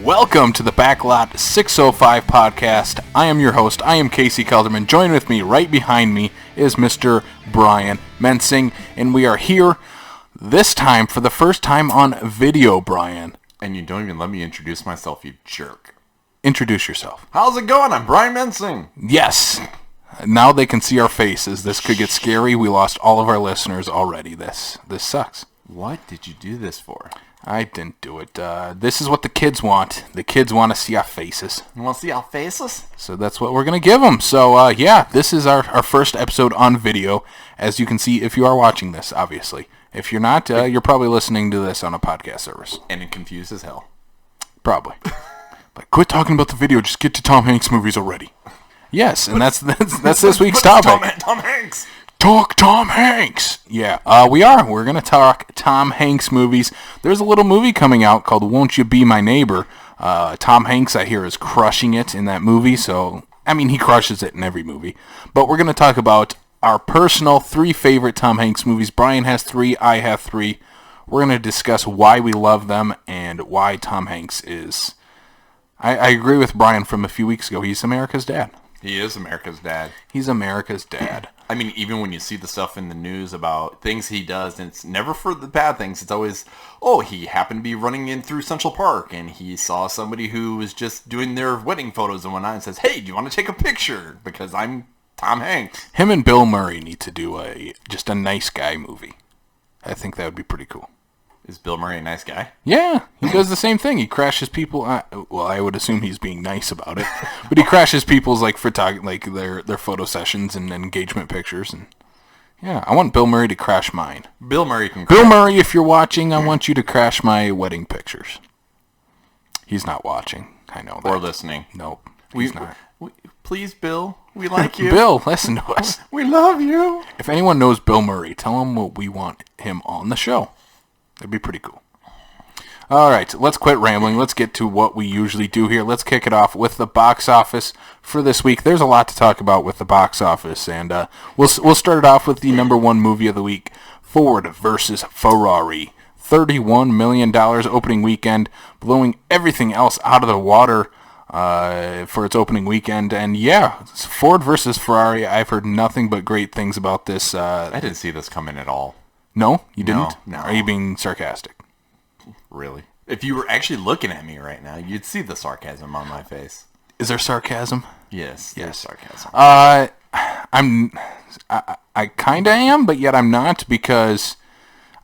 Welcome to the Backlot 605 podcast. I am your host. I am Casey Kelderman. Join with me, right behind me, is Mr. Brian Mensing, and we are here this time for the first time on video, Brian. And you don't even let me introduce myself, you jerk. Introduce yourself. How's it going? I'm Brian Mensing. Yes. Now they can see our faces. This could get scary. We lost all of our listeners already. This sucks. What did you do this for? I didn't do it. This is what the kids want. The kids want to see our faces. You want to see our faces? So that's what we're going to give them. So, this is our first episode on video, as you can see if you are watching this, obviously. If you're not, you're probably listening to this on a podcast service. And it confused as hell. Probably. Like, quit talking about the video. Just get to Tom Hanks movies already. Yes, and that's this week's topic. Tom Hanks! Talk Tom Hanks! Yeah, we are. We're going to talk Tom Hanks movies. There's a little movie coming out called Won't You Be My Neighbor. Tom Hanks, I hear, is crushing it in that movie. So, I mean, he crushes it in every movie. But we're going to talk about our personal 3 favorite Tom Hanks movies. Brian has 3, I have 3. We're going to discuss why we love them and why Tom Hanks is... I agree with Brian from a few weeks ago. He's America's dad. He is America's dad. He's America's dad. I mean, even when you see the stuff in the news about things he does, and it's never for the bad things. It's always, he happened to be running in through Central Park, and he saw somebody who was just doing their wedding photos and whatnot, and says, hey, do you want to take a picture? Because I'm Tom Hanks. Him and Bill Murray need to do just a nice guy movie. I think that would be pretty cool. Is Bill Murray a nice guy? Yeah, he does the same thing. He crashes people. I would assume he's being nice about it, but he crashes people's their photo sessions and engagement pictures. And yeah, I want Bill Murray to crash mine. Bill Murray can. Bill Murray, if you're watching, I want you to crash my wedding pictures. He's not watching. I know that. Or listening. Nope, he's not. Please, Bill, we like you. Bill, listen to us. We love you. If anyone knows Bill Murray, tell him what we want him on the show. That'd be pretty cool. All right, let's quit rambling. Let's get to what we usually do here. Let's kick it off with the box office for this week. There's a lot to talk about with the box office, and we'll start it off with the number 1 movie of the week, Ford versus Ferrari. $31 million opening weekend, blowing everything else out of the water for its opening weekend. And yeah, Ford versus Ferrari. I've heard nothing but great things about this. I didn't see this coming at all. No, you didn't? No. Are you being sarcastic? Really? If you were actually looking at me right now, you'd see the sarcasm on my face. Is there sarcasm? Yes. Sarcasm. I kind of am, but yet I'm not, because,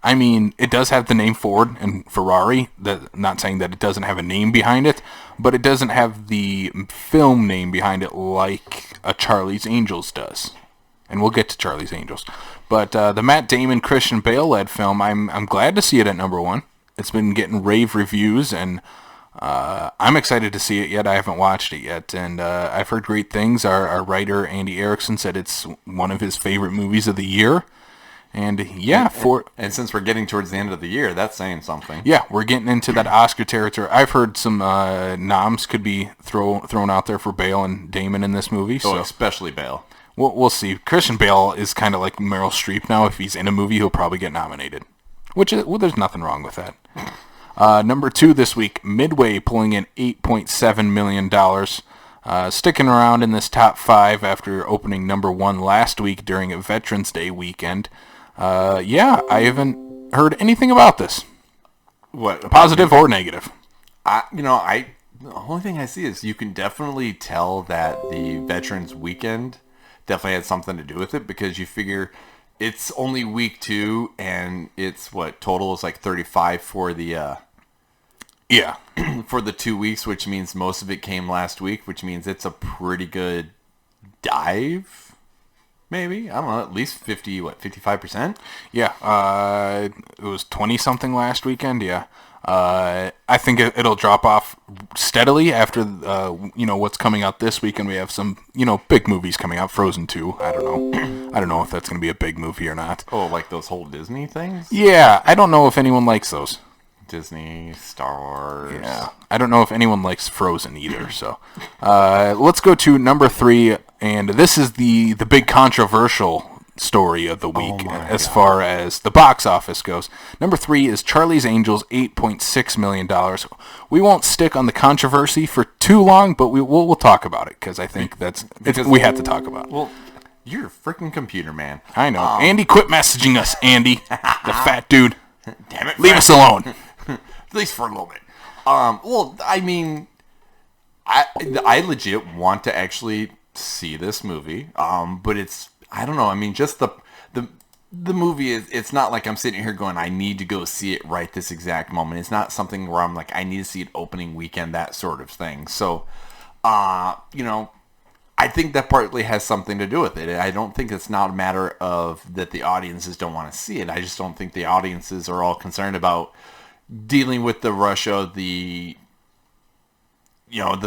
I mean, it does have the name Ford and Ferrari. Not saying that it doesn't have a name behind it, but it doesn't have the film name behind it like a Charlie's Angels does. And we'll get to Charlie's Angels. But the Matt Damon, Christian Bale-led film, I'm glad to see it at number 1. It's been getting rave reviews, and I'm excited to see it yet. I haven't watched it yet, and I've heard great things. Our writer, Andy Erickson, said it's one of his favorite movies of the year. And yeah, and since we're getting towards the end of the year, that's saying something. Yeah, we're getting into that Oscar territory. I've heard some noms could be thrown out there for Bale and Damon in this movie. So especially Bale. We'll see. Christian Bale is kind of like Meryl Streep now. If he's in a movie, he'll probably get nominated. There's nothing wrong with that. Number 2 this week, Midway, pulling in $8.7 million. Sticking around in this top 5 after opening number 1 last week during a Veterans Day weekend. I haven't heard anything about this. What? Positive or negative? The only thing I see is you can definitely tell that the Veterans Weekend definitely had something to do with it, because you figure it's only week 2 and it's total is like 35 for the for the 2 weeks, which means most of it came last week, which means it's a pretty good dive. Maybe, I don't know, at least 55%? Yeah, it was 20 something last weekend. Yeah. I think it'll drop off steadily after, what's coming out this week, and we have some, big movies coming out. Frozen 2, I don't know. I don't know if that's going to be a big movie or not. Oh, like those whole Disney things? Yeah, I don't know if anyone likes those. Disney, Star Wars. Yeah, I don't know if anyone likes Frozen either, so. Let's go to number 3, and this is the big controversial story of the week as God. far as the box office goes. Number 3 is Charlie's Angels, $8.6 million. We won't stick on the controversy for too long, but we'll talk about it because I think we have to talk about it. Well, you're a freaking computer, man. I know. Andy, quit messaging us, Andy. The fat dude. Damn it. Leave us alone. At least for a little bit. Well, I mean, I legit want to actually see this movie. But I don't know. I mean, just the movie is, it's not like I'm sitting here going, I need to go see it right this exact moment. It's not something where I'm like, I need to see it opening weekend, that sort of thing. So, you know, I think that partly has something to do with it. I don't think it's not a matter of that the audiences don't want to see it. I just don't think the audiences are all concerned about dealing with the rush of the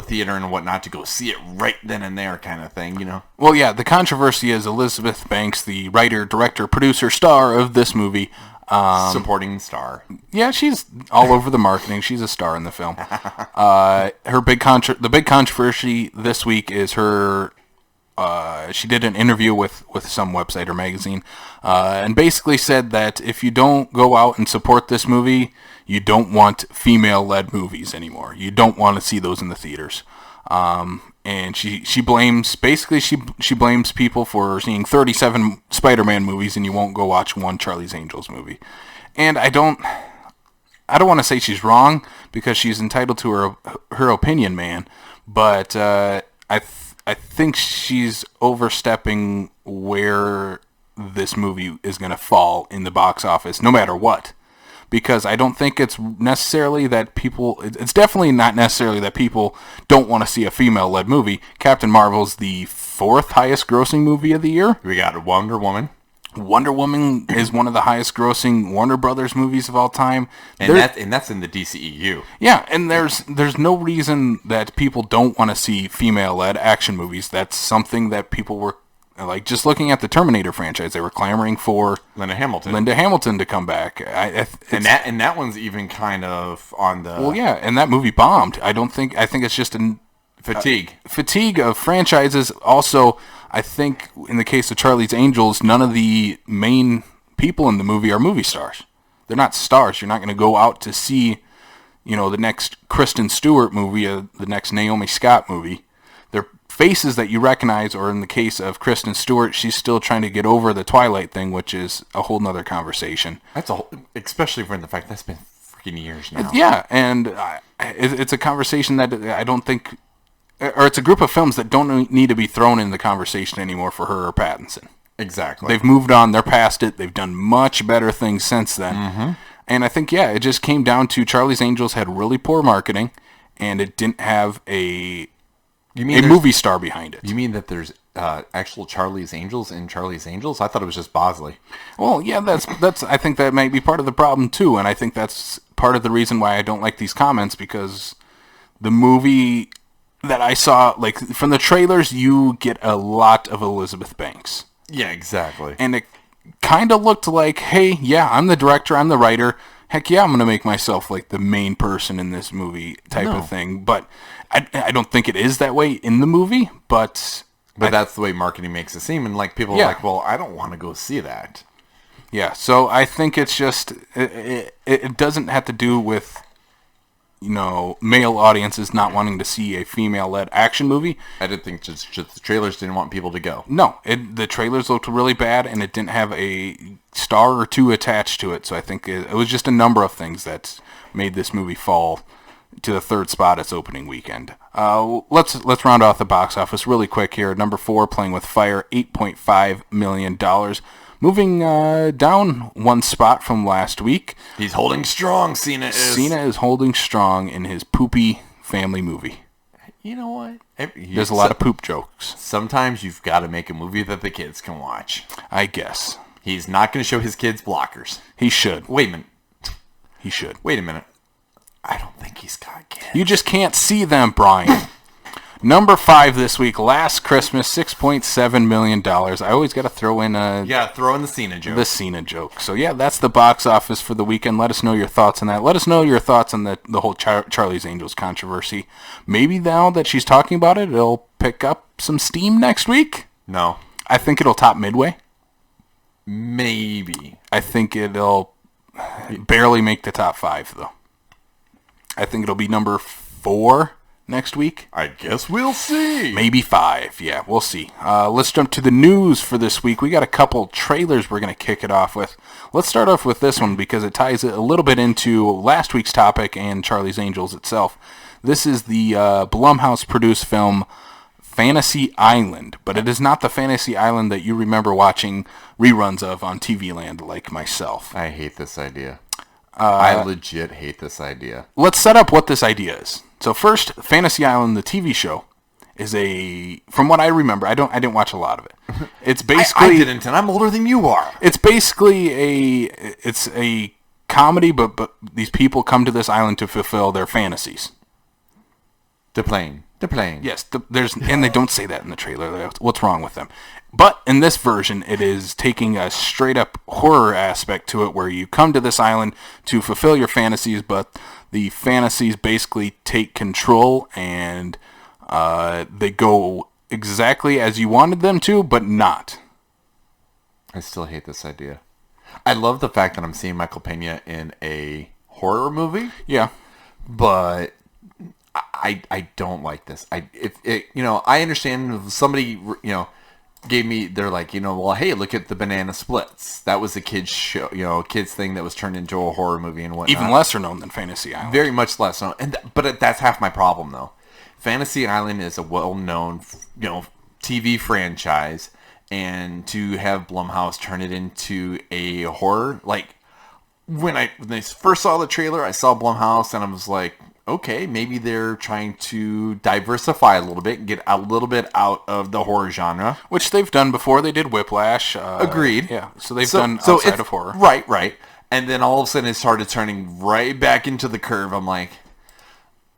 theater and whatnot to go see it right then and there kind of thing, you know? Well, yeah, the controversy is Elizabeth Banks, the writer, director, producer, star of this movie. Supporting star. Yeah, she's all over the marketing. She's a star in the film. The big controversy this week is her. She did an interview with some website or magazine, and basically said that if you don't go out and support this movie, you don't want female-led movies anymore. You don't want to see those in the theaters. And she blames people for seeing 37 Spider-Man movies and you won't go watch one Charlie's Angels movie. And I don't want to say she's wrong because she's entitled to her opinion, man. But I think she's overstepping where this movie is going to fall in the box office, no matter what. Because I don't think it's necessarily that it's definitely not necessarily that people don't want to see a female-led movie. Captain Marvel's the 4th highest grossing movie of the year. We got Wonder Woman. Wonder Woman is one of the highest grossing Warner Brothers movies of all time. And that's in the DCEU. Yeah, and there's no reason that people don't want to see female-led action movies. That's something that people were, like, just looking at the Terminator franchise, they were clamoring for Linda Hamilton to come back. And that one's even kind of on the... Well, yeah, and that movie bombed. I think it's just a fatigue of franchises. Also, I think in the case of Charlie's Angels, none of the main people in the movie are movie stars. They're not stars. You're not going to go out to see, the next Kristen Stewart movie, the next Naomi Scott movie. They're faces that you recognize, or in the case of Kristen Stewart, she's still trying to get over the Twilight thing, which is a whole nother conversation. Especially for the fact that's been freaking years now. Yeah, and it's a conversation that I don't think, or it's a group of films that don't need to be thrown in the conversation anymore for her or Pattinson. Exactly. They've moved on. They're past it. They've done much better things since then. Mm-hmm. And I think, it just came down to Charlie's Angels had really poor marketing, and it didn't have a movie star behind it. You mean that there's actual Charlie's Angels in Charlie's Angels? I thought it was just Bosley. Well, yeah, that's. I think that might be part of the problem too, and I think that's part of the reason why I don't like these comments, because the movie that I saw, like, from the trailers, you get a lot of Elizabeth Banks. Yeah, exactly. And it kind of looked like, hey, yeah, I'm the director, I'm the writer. Heck yeah, I'm going to make myself like the main person in this movie type of thing. But I don't think it is that way in the movie, but that's the way marketing makes it seem. And like people are like, well, I don't want to go see that. Yeah, so I think it's just, it doesn't have to do with, male audiences not wanting to see a female-led action movie. I didn't think just the trailers didn't want people to go. No, the trailers looked really bad, and it didn't have a star or two attached to it. So I think it was just a number of things that made this movie fall to the 3rd spot its opening weekend. Let's round off the box office really quick here. Number 4, Playing with Fire, $8.5 million. Moving down one spot from last week. He's holding strong, Cena is. Cena is holding strong in his poopy family movie. You know what? There's a lot of poop jokes. Sometimes you've got to make a movie that the kids can watch. I guess. He's not going to show his kids blockers. He should. Wait a minute. He should. Wait a minute. I don't think he's got kids. You just can't see them, Brian. Number 5 this week, Last Christmas, $6.7 million. I always got to throw in throw in the Cena joke. The Cena joke. So yeah, that's the box office for the weekend. Let us know your thoughts on that. Let us know your thoughts on the whole Charlie's Angels controversy. Maybe now that she's talking about it, it'll pick up some steam next week. No. I think it'll top Midway. Maybe. I think it'll barely make the top 5, though. I think it'll be number 4 next week. I guess we'll see. Maybe 5. Yeah, we'll see. Let's jump to the news for this week. We got a couple trailers we're going to kick it off with. Let's start off with this one because it ties it a little bit into last week's topic and Charlie's Angels itself. This is the Blumhouse-produced film Fantasy Island, but it is not the Fantasy Island that you remember watching reruns of on TV Land like myself. I hate this idea. I legit hate this idea. Let's set up what this idea is. So first, Fantasy Island, the TV show, is from what I remember, I didn't watch a lot of it. It's basically I didn't, and I'm older than you are. It's basically a comedy, but these people come to this island to fulfill their fantasies. They're playing. Yes, and they don't say that in the trailer. What's wrong with them? But in this version, it is taking a straight-up horror aspect to it, where you come to this island to fulfill your fantasies, but the fantasies basically take control, and they go exactly as you wanted them to, but not. I still hate this idea. I love the fact that I'm seeing Michael Pena in a horror movie. Yeah, but I don't like this. I understand if somebody gave me, they're like, well, hey, look at the Banana Splits. That was a kids show, kids thing that was turned into a horror movie and whatnot. even lesser known than Fantasy Island. Very much less known, but that's half my problem though. Fantasy Island is a well-known, TV franchise, and to have Blumhouse turn it into a horror, like when I first saw the trailer, I saw Blumhouse and I was like, okay, maybe they're trying to diversify a little bit and get a little bit out of the horror genre. Which they've done before. They did Whiplash. Agreed. Yeah, so they've done outside of horror. Right. And then all of a sudden it started turning right back into the curve. I'm like,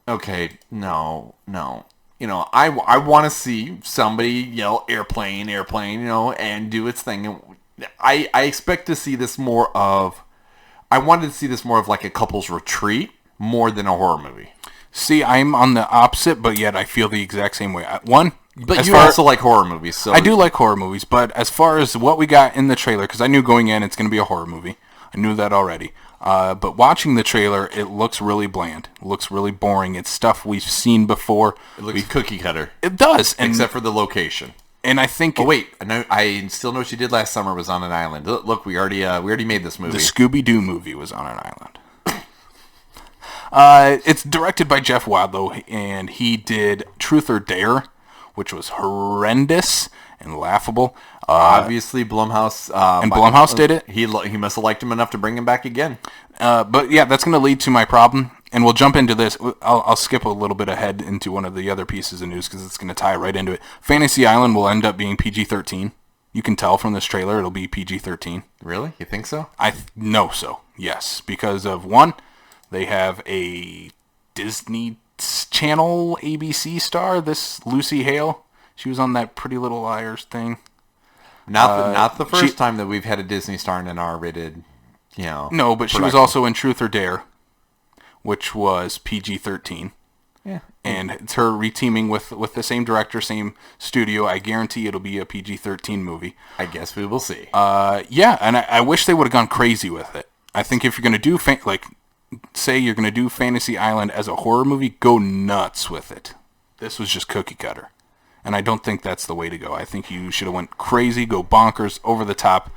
okay, no. I want to see somebody yell airplane, and do its thing. And I expect to see this more of, I wanted to see this more of like a couple's retreat more than a horror movie. See, I'm on the opposite, but yet I feel the exact same way. But you also like horror movies, so I do like horror movies, but as far as what we got in the trailer, because I knew going in it's going to be a horror movie. I knew that already. But watching the trailer, it looks really bland. It looks really boring. It's stuff we've seen before. It looks cookie cutter. It does. Except for the location. And I think... Oh, wait. I still know what you did last summer was on an island. Look, we already made this movie. The Scooby-Doo movie was on an island. It's directed by Jeff Wadlow, and he did Truth or Dare, which was horrendous and laughable. Obviously, Blumhouse... and Blumhouse did it? He must have liked him enough to bring him back again. But yeah, that's going to lead to my problem, and we'll jump into this. I'll skip a little bit ahead into one of the other pieces of news because it's going to tie right into it. Fantasy Island will end up being PG-13. You can tell from this trailer it'll be PG-13. Really? You think so? I know so, yes. Because of, one, they have a Disney Channel ABC star, this Lucy Hale. She was on that Pretty Little Liars thing. Not the first time that we've had a Disney star in an R-rated, No, but she was also in Truth or Dare, which was PG-13. Yeah. And it's her reteaming with the same director, same studio. I guarantee it'll be a PG-13 movie. I guess we will see. Yeah, and I wish they would have gone crazy with it. I think if you're going to do, say you're going to do Fantasy Island as a horror movie, go nuts with it. This was just cookie cutter. And I don't think that's the way to go. I think you should have went crazy, go bonkers, over the top,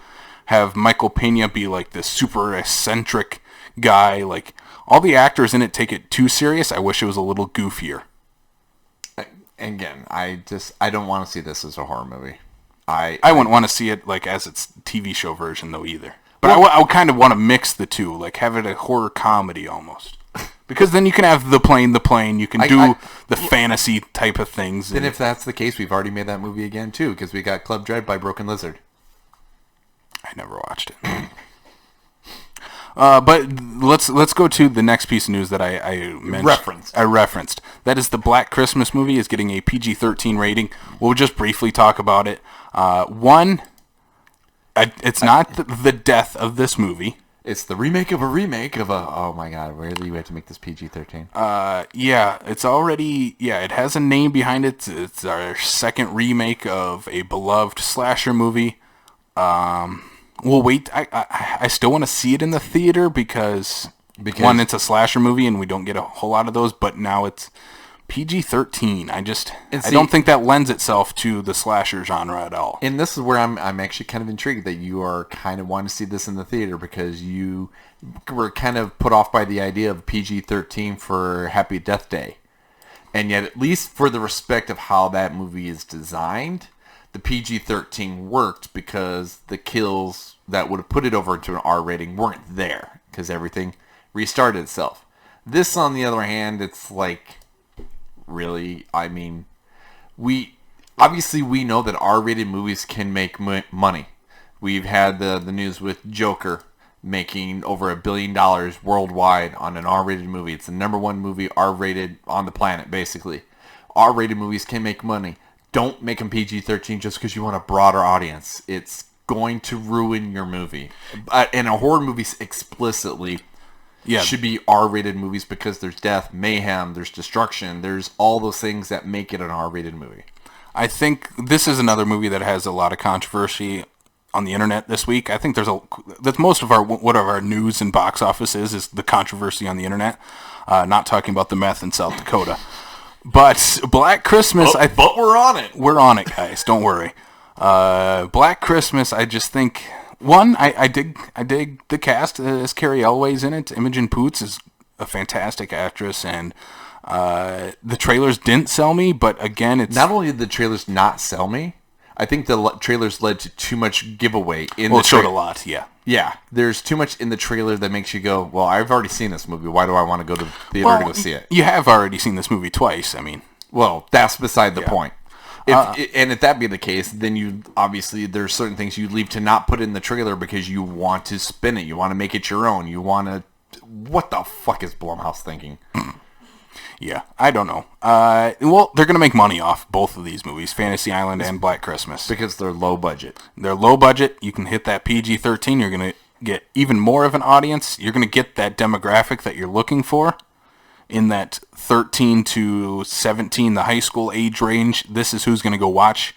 have Michael Pena be like this super eccentric guy. Like, all the actors in it take it too serious. I wish it was a little goofier. Again, I don't want to see this as a horror movie. I wouldn't want to see it like as its TV show version though either. But I would kind of want to mix the two, like have it a horror comedy almost. Because then you can have the plane. You can do the fantasy type of things. Then if that's the case, we've already made that movie again too, because we got Club Dread by Broken Lizard. I never watched it. But let's go to the next piece of news that I mentioned. I referenced. That is the Black Christmas movie is getting a PG-13 rating. We'll just briefly talk about it. It's not the death of this movie. It's the remake of a remake of a... Oh my god, really? We have to make this PG-13? Yeah, it's already... Yeah, it has a name behind it. It's our second remake of a beloved slasher movie. we'll wait. I still want to see it in the theater because one, it's a slasher movie and we don't get a whole lot of those. But now it's PG-13. I don't think that lends itself to the slasher genre at all. And this is where I'm actually kind of intrigued that you are kind of wanting to see this in the theater because you were kind of put off by the idea of PG-13 for Happy Death Day. And yet, at least for the respect of how that movie is designed, the PG-13 worked because the kills that would have put it over to an R rating weren't there because everything restarted itself. This, on the other hand, it's like, really, I mean, we know that R-rated movies can make money. We've had the news with Joker making over $1 billion worldwide on an R-rated movie. It's the number one movie R-rated on the planet, basically. R-rated movies can make money. Don't make them PG-13 just because you want a broader audience. It's going to ruin your movie. And a horror movie explicitly should be R-rated movies because there's death, mayhem, there's destruction, there's all those things that make it an R-rated movie. I think this is another movie that has a lot of controversy on the internet this week. I think that's most of what our news and box office is the controversy on the internet. Not talking about the meth in South Dakota, but Black Christmas. But we're on it. We're on it, guys. Don't worry. Black Christmas. I just think one. I dig the cast as Carrie Elway's in it. Imogen Poots is a fantastic actress, and the trailers didn't sell me. But again, it's not only did the trailers not sell me. I think the trailers led to too much giveaway. It showed a lot, yeah. Yeah, there's too much in the trailer that makes you go, well, I've already seen this movie. Why do I want to go to the theater to go see it? You have already seen this movie twice, I mean. Well, that's beside the point. And if that be the case, then you obviously, there's certain things you leave to not put in the trailer because you want to spin it. You want to make it your own. You want to... What the fuck is Blumhouse thinking? Yeah, I don't know. Well, they're going to make money off both of these movies, Fantasy Island and Black Christmas. Because they're low budget. They're low budget. You can hit that PG-13. You're going to get even more of an audience. You're going to get that demographic that you're looking for in that 13 to 17, the high school age range. This is who's going to go watch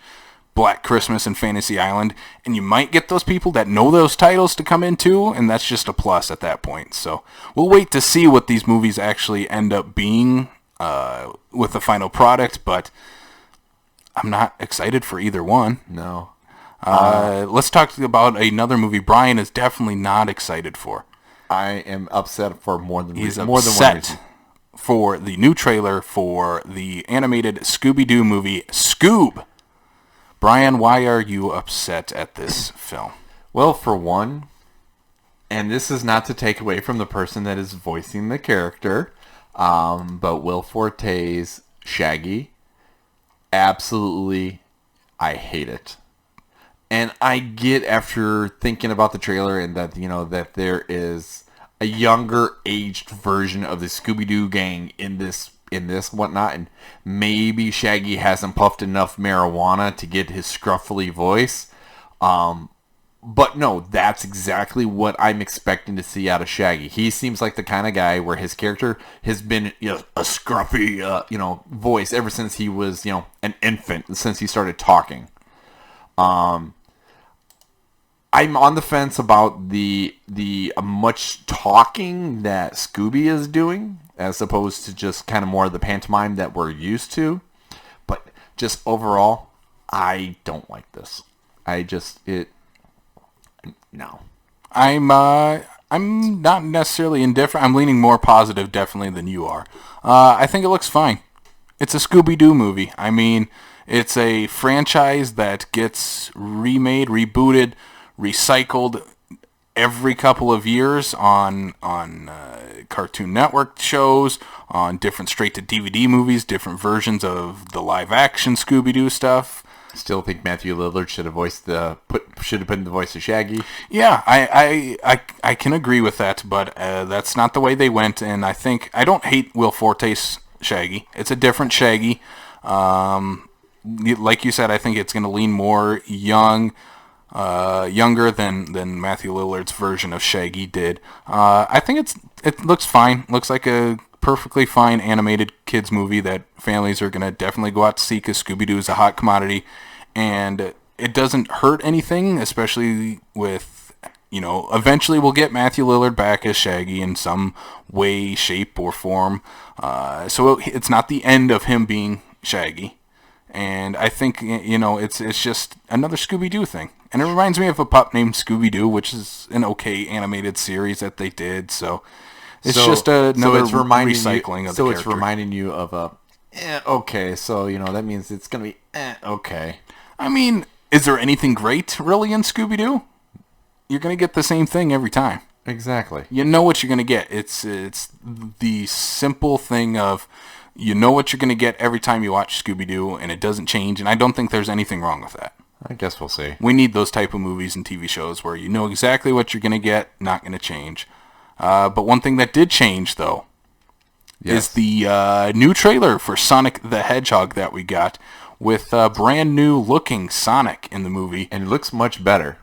Black Christmas and Fantasy Island. And you might get those people that know those titles to come in too, and that's just a plus at that point. So we'll wait to see what these movies actually end up being with the final product, but I'm not excited for either one. No. Let's talk about another movie Brian is definitely not excited for. I am upset for more than one reason. For the new trailer for the animated Scooby-Doo movie, Scoob. Brian, why are you upset at this film? Well, for one, and this is not to take away from the person that is voicing the character, but Will Forte's Shaggy, absolutely, I hate it. And I get after thinking about the trailer and that, that there is a younger aged version of the Scooby-Doo gang in this whatnot, and maybe Shaggy hasn't puffed enough marijuana to get his scruffly voice. But no, that's exactly what I'm expecting to see out of Shaggy. He seems like the kind of guy where his character has been a scruffy, voice ever since he was, an infant, since he started talking. I'm on the fence about the much talking that Scooby is doing, as opposed to just kind of more of the pantomime that we're used to. But just overall, I don't like this. No. I'm not necessarily indifferent. I'm leaning more positive, definitely, than you are. I think it looks fine. It's a Scooby-Doo movie. I mean, it's a franchise that gets remade, rebooted, recycled every couple of years on Cartoon Network shows, on different straight-to-DVD movies, different versions of the live-action Scooby-Doo stuff. Still think Matthew Lillard should have put in the voice of Shaggy. Yeah, I can agree with that, but that's not the way they went. And I don't hate Will Forte's Shaggy. It's a different Shaggy. Like you said, I think it's going to lean more younger than Matthew Lillard's version of Shaggy did. I think it looks fine. Looks like a perfectly fine animated kids movie that families are going to definitely go out to see because Scooby-Doo is a hot commodity, and it doesn't hurt anything, especially with eventually we'll get Matthew Lillard back as Shaggy in some way, shape, or form. So it's not the end of him being Shaggy. And I think, it's just another Scooby-Doo thing. And it reminds me of a pup named Scooby-Doo, which is an okay animated series that they did. So it's just another recycling of the character. So it's reminding you of okay. So, that means it's going to be okay. I mean, is there anything great, really, in Scooby-Doo? You're going to get the same thing every time. Exactly. You know what you're going to get. It's the simple thing of, you know what you're going to get every time you watch Scooby-Doo, and it doesn't change, and I don't think there's anything wrong with that. I guess we'll see. We need those type of movies and TV shows where you know exactly what you're going to get, not going to change. But one thing that did change, though, is the new trailer for Sonic the Hedgehog that we got, with brand new looking Sonic in the movie. And it looks much better.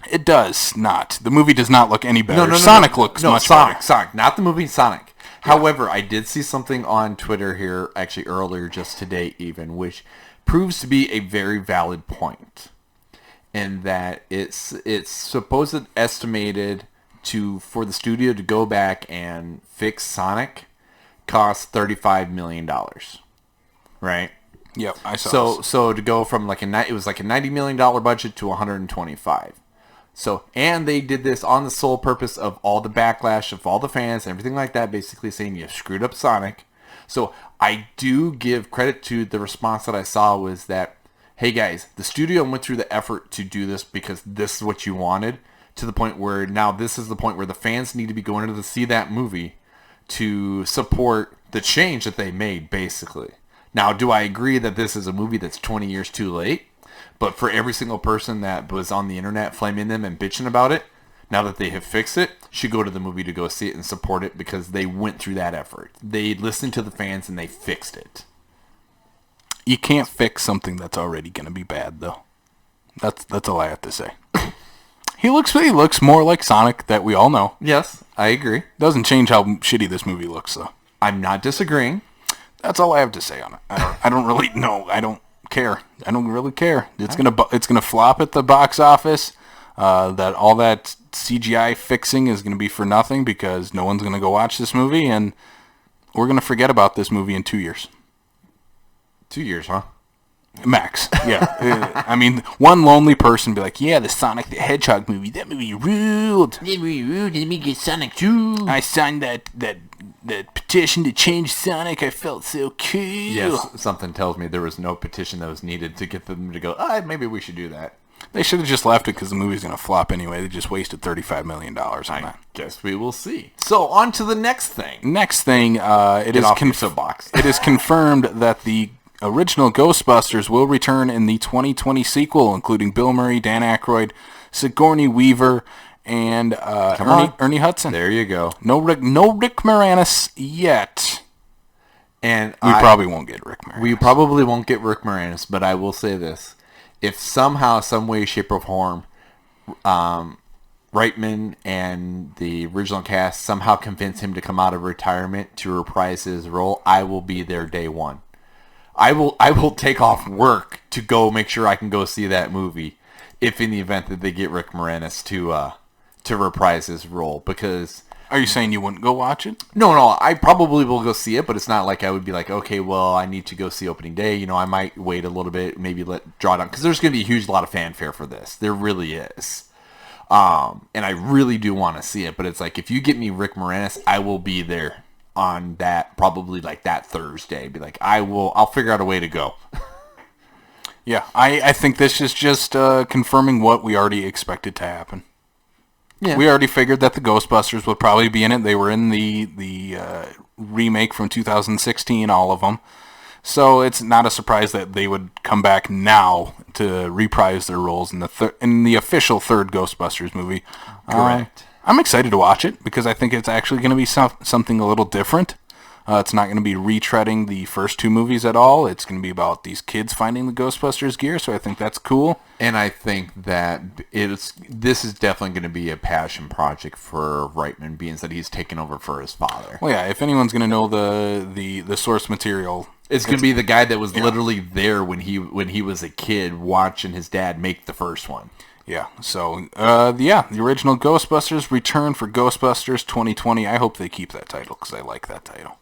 It does not. The movie does not look any better. Sonic looks much better. Sonic, not the movie Sonic. Yeah. However, I did see something on Twitter here, actually earlier, just today even, which proves to be a very valid point. In that it's supposed estimated for the studio to go back and fix Sonic cost $35 million. Right? Yep, I saw this. So to go from it was like a $90 million budget to $125. So, and they did this on the sole purpose of all the backlash of all the fans and everything like that, basically saying you screwed up Sonic. So I do give credit to the response that I saw was that, hey guys, the studio went through the effort to do this because this is what you wanted, to the point where now this is the point where the fans need to be going to see that movie to support the change that they made, basically. Now, do I agree that this is a movie that's 20 years too late? But for every single person that was on the internet flaming them and bitching about it, now that they have fixed it, should go to the movie to go see it and support it because they went through that effort. They listened to the fans and they fixed it. You can't fix something that's already going to be bad, though. That's all I have to say. He looks more like Sonic that we all know. Yes, I agree. Doesn't change how shitty this movie looks, though. I'm not disagreeing. That's all I have to say on it. I don't really know. I don't care. I don't really care. It's gonna flop at the box office. That all that CGI fixing is gonna be for nothing because no one's gonna go watch this movie, and we're gonna forget about this movie in 2 years. 2 years, huh? Max. Yeah. I mean, one lonely person be like, yeah, the Sonic the Hedgehog movie. That movie ruled. That movie ruled. Let me get Sonic 2. I signed that petition to change Sonic. I felt so cool. Yes, something tells me there was no petition that was needed to get them to go, maybe we should do that. They should have just left it because the movie's going to flop anyway. They just wasted $35 million on that. I guess we will see. So, on to the next thing. It is confirmed that the original Ghostbusters will return in the 2020 sequel, including Bill Murray, Dan Aykroyd, Sigourney Weaver, and Ernie Hudson. There you go. No Rick Moranis yet. And we probably won't get Rick Moranis. We probably won't get Rick Moranis, but I will say this. If somehow, some way, shape, or form, Reitman and the original cast somehow convince him to come out of retirement to reprise his role, I will be there day one. I will take off work to go make sure I can go see that movie if in the event that they get Rick Moranis to reprise his role. Because are you saying you wouldn't go watch it? No, I probably will go see it, but it's not like I would be like, okay, well, I need to go see opening day. I might wait a little bit, maybe draw it on, because there's going to be a lot of fanfare for this. There really is. And I really do want to see it, but it's like, if you get me Rick Moranis, I will be there on that, probably like that Thursday. Be like, I'll figure out a way to go. Yeah, I think this is just confirming what we already expected to happen. Yeah. We already figured that the Ghostbusters would probably be in it. They were in the remake from 2016, all of them. So it's not a surprise that they would come back now to reprise their roles in the official third Ghostbusters movie. Correct. I'm excited to watch it because I think it's actually going to be something a little different. It's not going to be retreading the first two movies at all. It's going to be about these kids finding the Ghostbusters gear, so I think that's cool. And I think that this is definitely going to be a passion project for Reitman, being that he's taken over for his father. Well, yeah, if anyone's going to know the source material, it's going to be the guy that was literally there when he was a kid watching his dad make the first one. Yeah, so, the original Ghostbusters return for Ghostbusters 2020. I hope they keep that title, because I like that title.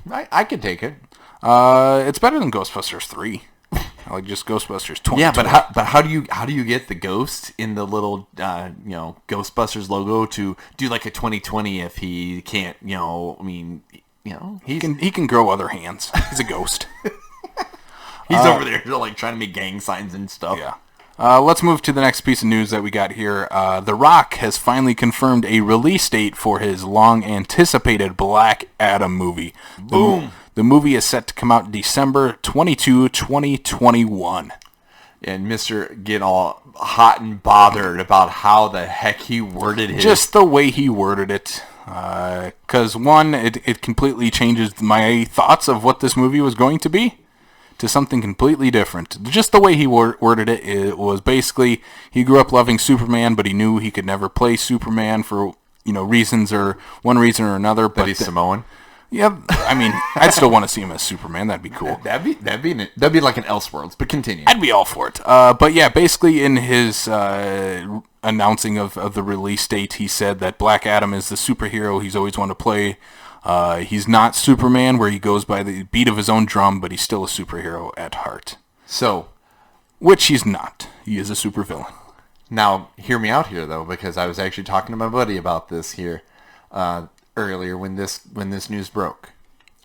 I could take it. It's better than Ghostbusters 3. I like just Ghostbusters 2020. Yeah, but how do you get the ghost in the little Ghostbusters logo to do like a 2020 if he can't, he can grow other hands. He's a ghost. He's over there like trying to make gang signs and stuff. Yeah. Let's move to the next piece of news that we got here. The Rock has finally confirmed a release date for his long-anticipated Black Adam movie. Boom! The movie is set to come out December 22, 2021. And Mr. getting all hot and bothered about how the heck he worded his... Just the way he worded it. Because, one, it completely changes my thoughts of what this movie was going to be to something completely different. Just the way he worded it, it was basically he grew up loving Superman, but he knew he could never play Superman for reasons or one reason or another. But he's Samoan. Yeah, I mean, I'd still want to see him as Superman. That'd be cool. That'd be like an Elseworlds, but continue. I'd be all for it. But yeah, basically in his announcing of the release date, he said that Black Adam is the superhero he's always wanted to play. He's not Superman, where he goes by the beat of his own drum, but he's still a superhero at heart. So, which he's not. He is a supervillain. Now, hear me out here, though, because I was actually talking to my buddy about this here earlier when this news broke.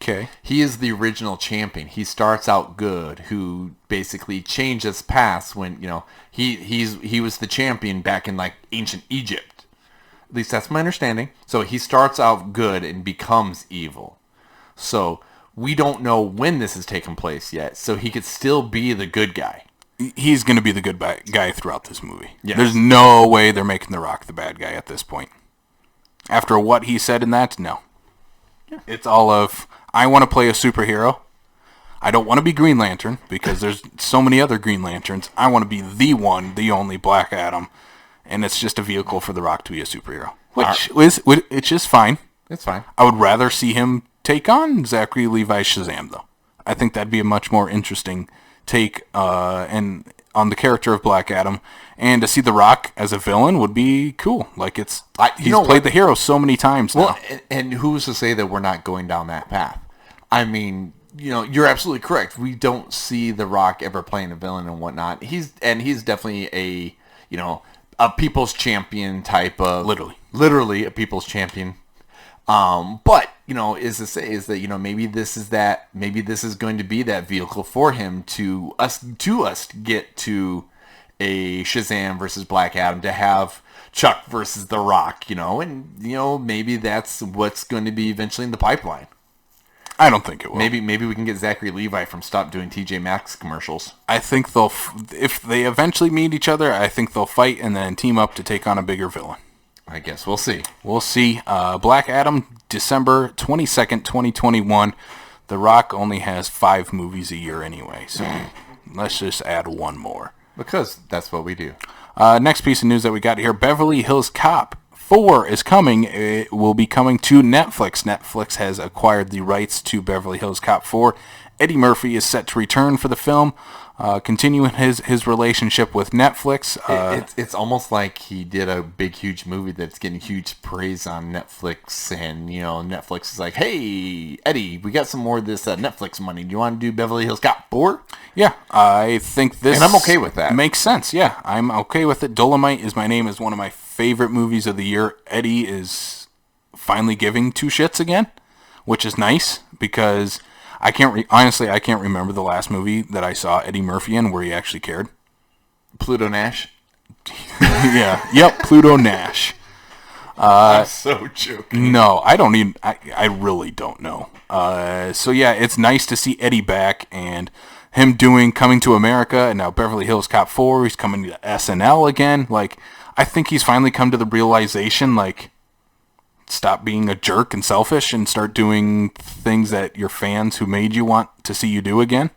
Okay. He is the original champion. He starts out good, who basically changed his past when he was the champion back in like ancient Egypt. At least that's my understanding. So he starts out good and becomes evil. So we don't know when this has taken place yet. So he could still be the good guy. He's going to be the good guy throughout this movie. Yes. There's no way they're making The Rock the bad guy at this point. After what he said in that, no. Yeah. It's all of, I want to play a superhero. I don't want to be Green Lantern, because there's so many other Green Lanterns. I want to be the one, the only Black Adam. And it's just a vehicle for The Rock to be a superhero. It's just fine. It's fine. I would rather see him take on Zachary Levi's Shazam, though. I think that'd be a much more interesting take on the character of Black Adam. And to see The Rock as a villain would be cool. Like, he's played the hero so many times now. Well, and who's to say that we're not going down that path? I mean, you're absolutely correct. We don't see The Rock ever playing a villain and whatnot. He's definitely a people's champion type of... Literally a people's champion. But, is to say is that, maybe this is going to be that vehicle for him to get to a Shazam versus Black Adam, to have Chuck versus The Rock, and, maybe that's what's going to be eventually in the pipeline. I don't think it will. Maybe we can get Zachary Levi from Stop Doing TJ Maxx commercials. I think if they eventually meet each other, I think they'll fight and then team up to take on a bigger villain. I guess we'll see. We'll see. Black Adam, December 22nd, 2021. The Rock only has 5 movies a year anyway, so let's just add one more. Because that's what we do. Next piece of news that we got here, Beverly Hills Cop 4 is coming. It will be coming to Netflix. Netflix has acquired the rights to Beverly Hills Cop 4. Eddie Murphy is set to return for the film, continuing his relationship with Netflix. It's almost like he did a big, huge movie that's getting huge praise on Netflix, and Netflix is like, "Hey, Eddie, we got some more of this Netflix money. Do you want to do Beverly Hills Cop 4?" Yeah, I think this... And I'm okay with that. Makes sense, yeah. I'm okay with it. Dolomite Is My Name is one of my favorite movies of the year. Eddie is finally giving two shits again, which is nice, because honestly, I can't remember the last movie that I saw Eddie Murphy in where he actually cared. Pluto Nash? Yeah. Yep, Pluto Nash. I'm so joking. No, I really don't know. So yeah, it's nice to see Eddie back, and him doing Coming to America, and now Beverly Hills Cop 4. He's coming to SNL again. Like, I think he's finally come to the realization, like, stop being a jerk and selfish and start doing things that your fans who made you want to see you do again.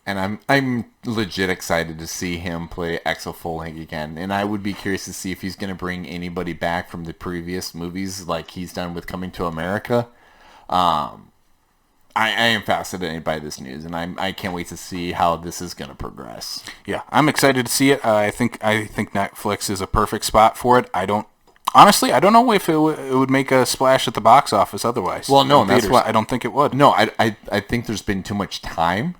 And I'm legit excited to see him play Axel Foley again. And I would be curious to see if he's going to bring anybody back from the previous movies like he's done with Coming to America. I am fascinated by this news, and I can't wait to see how this is going to progress. Yeah, I'm excited to see it. I think Netflix is a perfect spot for it. Honestly, I don't know if it would make a splash at the box office otherwise. Well, no, that's theaters. why I don't think it would. No, I think there's been too much time,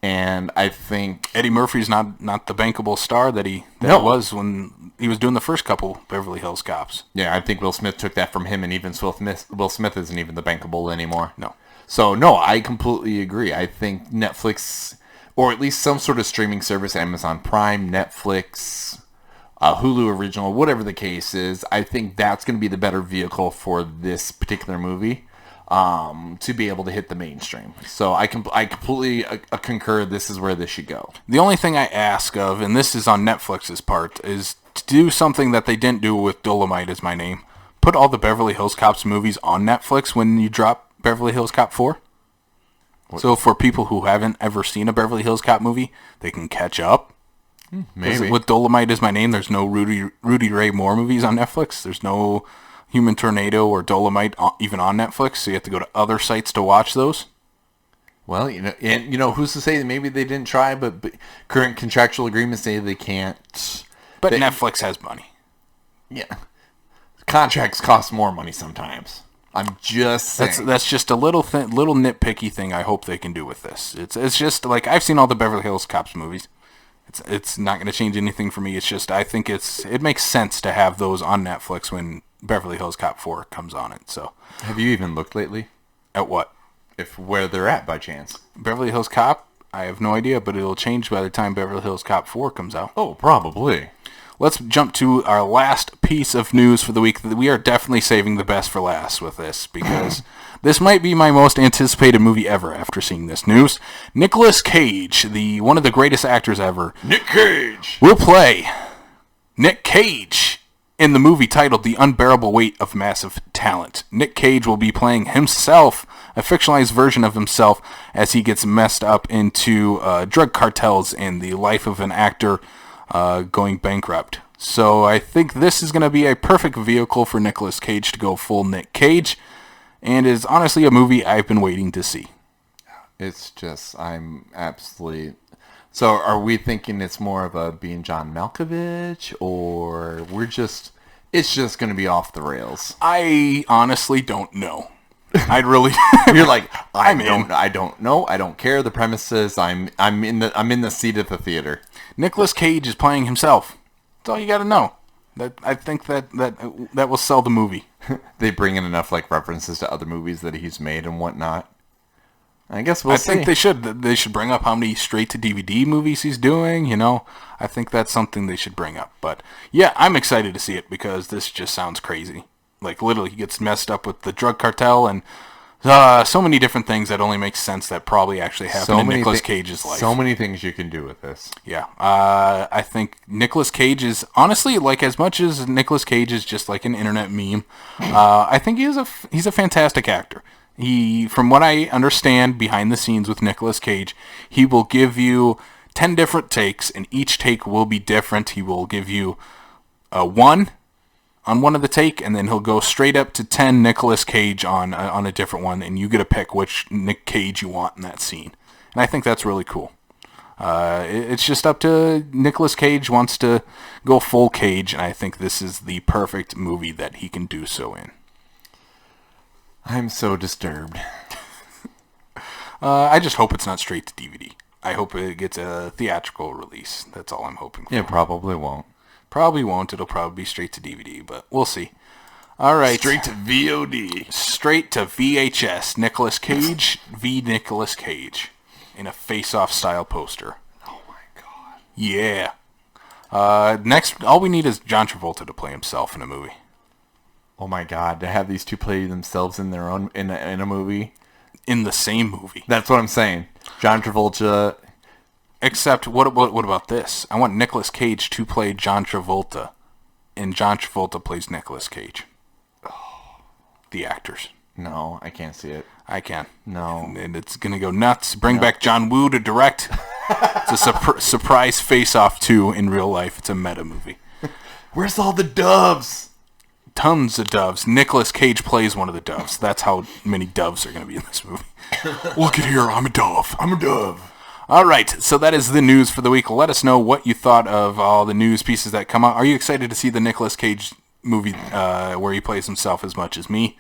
and I think Eddie Murphy's not the bankable star that he was when he was doing the first couple Beverly Hills Cops. Yeah, I think Will Smith took that from him, and even Will Smith isn't even the bankable anymore. No. So, no, I completely agree. I think Netflix, or at least some sort of streaming service, Amazon Prime, Netflix, Hulu Original, whatever the case is, I think that's going to be the better vehicle for this particular movie to be able to hit the mainstream. So I completely concur this is where this should go. The only thing I ask of, and this is on Netflix's part, is to do something that they didn't do with Dolomite Is My Name. Put all the Beverly Hills Cops movies on Netflix when you drop Beverly Hills Cop 4. So for people who haven't ever seen a Beverly Hills Cop movie, they can catch up. Maybe. With Dolomite Is My Name, there's no Rudy Ray Moore movies on Netflix. There's no Human Tornado or Dolomite even on Netflix, so you have to go to other sites to watch those. Well, who's to say that maybe they didn't try, but current contractual agreements say they can't. But Netflix has money. Yeah. Contracts cost more money sometimes. I'm just saying. That's just a little nitpicky thing I hope they can do with this. It's just like I've seen all the Beverly Hills Cops movies. It's not going to change anything for me. It's just I think it makes sense to have those on Netflix when Beverly Hills Cop 4 comes on it. So have you even looked lately at what? If where they're at by chance? Beverly Hills Cop? I have no idea, but it'll change by the time Beverly Hills Cop 4 comes out. Oh, probably. Let's jump to our last piece of news for the week. We are definitely saving the best for last with this because this might be my most anticipated movie ever after seeing this news. Nicolas Cage, one of the greatest actors ever, Nick Cage, will play Nick Cage in the movie titled The Unbearable Weight of Massive Talent. Nick Cage will be playing himself, a fictionalized version of himself, as he gets messed up into drug cartels and the life of an actor going bankrupt. So I think this is going to be a perfect vehicle for Nicolas Cage to go full Nick Cage, and is honestly a movie I've been waiting to see. It's just, I'm absolutely... So are we thinking it's more of a being John Malkovich, or it's just going to be off the rails? I honestly don't know. I'd really... You're like, I don't know. I don't care. The premise is I'm in the seat of the theater. Nicolas Cage is playing himself. That's all you got to know. I think that will sell the movie. They bring in enough references to other movies that he's made and whatnot. I guess we'll see. I think they should. They should bring up how many straight-to-DVD movies he's doing, I think that's something they should bring up. But, yeah, I'm excited to see it because this just sounds crazy. Literally, he gets messed up with the drug cartel and so many different things that only make sense that probably actually happen in Nicolas Cage's life. So many things you can do with this. Yeah. I think Nicolas Cage is, honestly, as much as Nicolas Cage is just like an internet meme, I think he's a fantastic actor. From what I understand behind the scenes with Nicolas Cage, he will give you 10 different takes, and each take will be different. He will give you one on one of the take, and then he'll go straight up to 10 Nicolas Cage on a different one, and you get to pick which Nick Cage you want in that scene. And I think that's really cool. It's just up to Nicolas Cage wants to go full Cage, and I think this is the perfect movie that he can do so in. I'm so disturbed. I just hope it's not straight to DVD. I hope it gets a theatrical release. That's all I'm hoping for. It probably won't. Probably won't. It'll probably be straight to DVD, but we'll see. All right. Straight to VOD. Straight to VHS. Nicolas Cage v. Nicolas Cage in a face-off style poster. Oh my god. Yeah. Next, all we need is John Travolta to play himself in a movie. Oh my god, to have these two play themselves in their own in a movie, in the same movie. That's what I'm saying. John Travolta. Except, what about this? I want Nicolas Cage to play John Travolta, and John Travolta plays Nicolas Cage. Oh. The actors. No, I can't see it. I can. No. And it's gonna go nuts. Bring back John Woo to direct. It's a surprise face-off 2 in real life. It's a meta movie. Where's all the doves? tons of doves. Nicolas Cage plays one of the doves. That's how many doves are going to be in this movie. Look at here, I'm a dove. I'm a dove. All right, so that is the news for the week. Let us know what you thought of all the news pieces that come out. Are you excited to see the Nicolas Cage movie where he plays himself as much as me?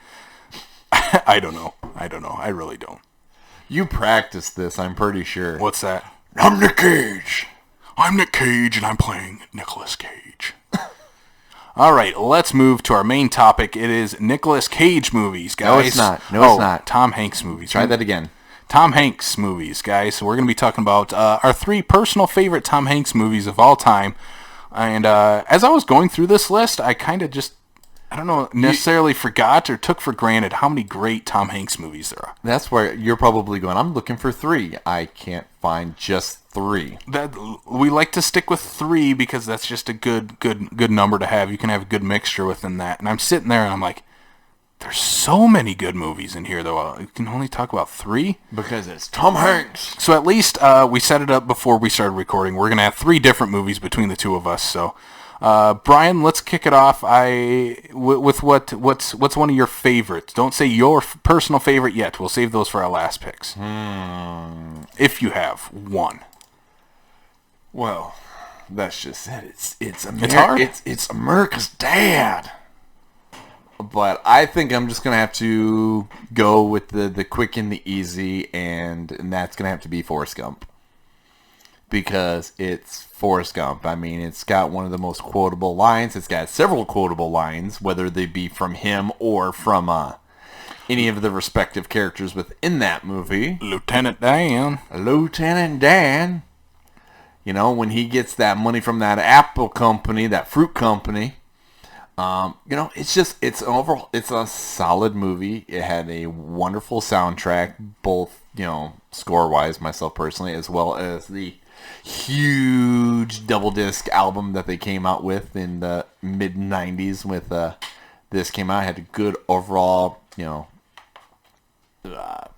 I don't know. I really don't. You practiced this, I'm pretty sure. What's that? I'm Nick Cage. I'm Nick Cage, and I'm playing Nicolas Cage. All right, let's move to our main topic. It is Nicolas Cage movies, guys. No, it's not. No, it's not. Tom Hanks movies. Try that again. Tom Hanks movies, guys. So we're going to be talking about our 3 personal favorite Tom Hanks movies of all time. And as I was going through this list, I kind of just, I don't know, necessarily forgot or took for granted how many great Tom Hanks movies there are. That's where you're probably going, I'm looking for 3. I can't find just 3. We like to stick with 3 because that's just a good number to have. You can have a good mixture within that. And I'm sitting there and I'm like, there's so many good movies in here, though. You can only talk about 3? Because it's Tom Hanks. So at least we set it up before we started recording. We're going to have 3 different movies between the 2 of us. So, Brian, let's kick it off. With what's one of your favorites? Don't say your personal favorite yet. We'll save those for our last picks. If you have one. Well, that's just it. It's hard. It's America's Dad. But I think I'm just gonna have to go with the quick and the easy, and that's gonna have to be Forrest Gump. Because it's Forrest Gump. I mean, it's got one of the most quotable lines. It's got several quotable lines, whether they be from him or from any of the respective characters within that movie. Lieutenant Dan. Lieutenant Dan. You know, when he gets that money from that apple company, that fruit company, you know, it's a solid movie. It had a wonderful soundtrack, both, you know, score-wise, myself personally, as well as the huge double disc album that they came out with in the mid-90s with this came out. It had a good overall, you know,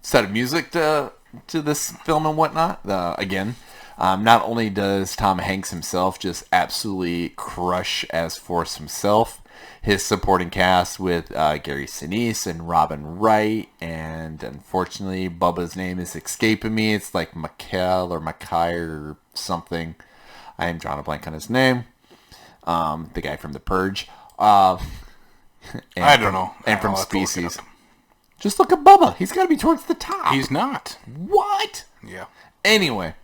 set of music to this film and whatnot. Again, not only does Tom Hanks himself just absolutely crush as Forrest himself, his supporting cast with Gary Sinise and Robin Wright, and unfortunately Bubba's name is escaping me. It's like Mikhail or Makai or something. I am drawing a blank on his name. The guy from The Purge. I don't know. And from Species. Just look at Bubba. He's got to be towards the top. He's not. What? Yeah. Anyway.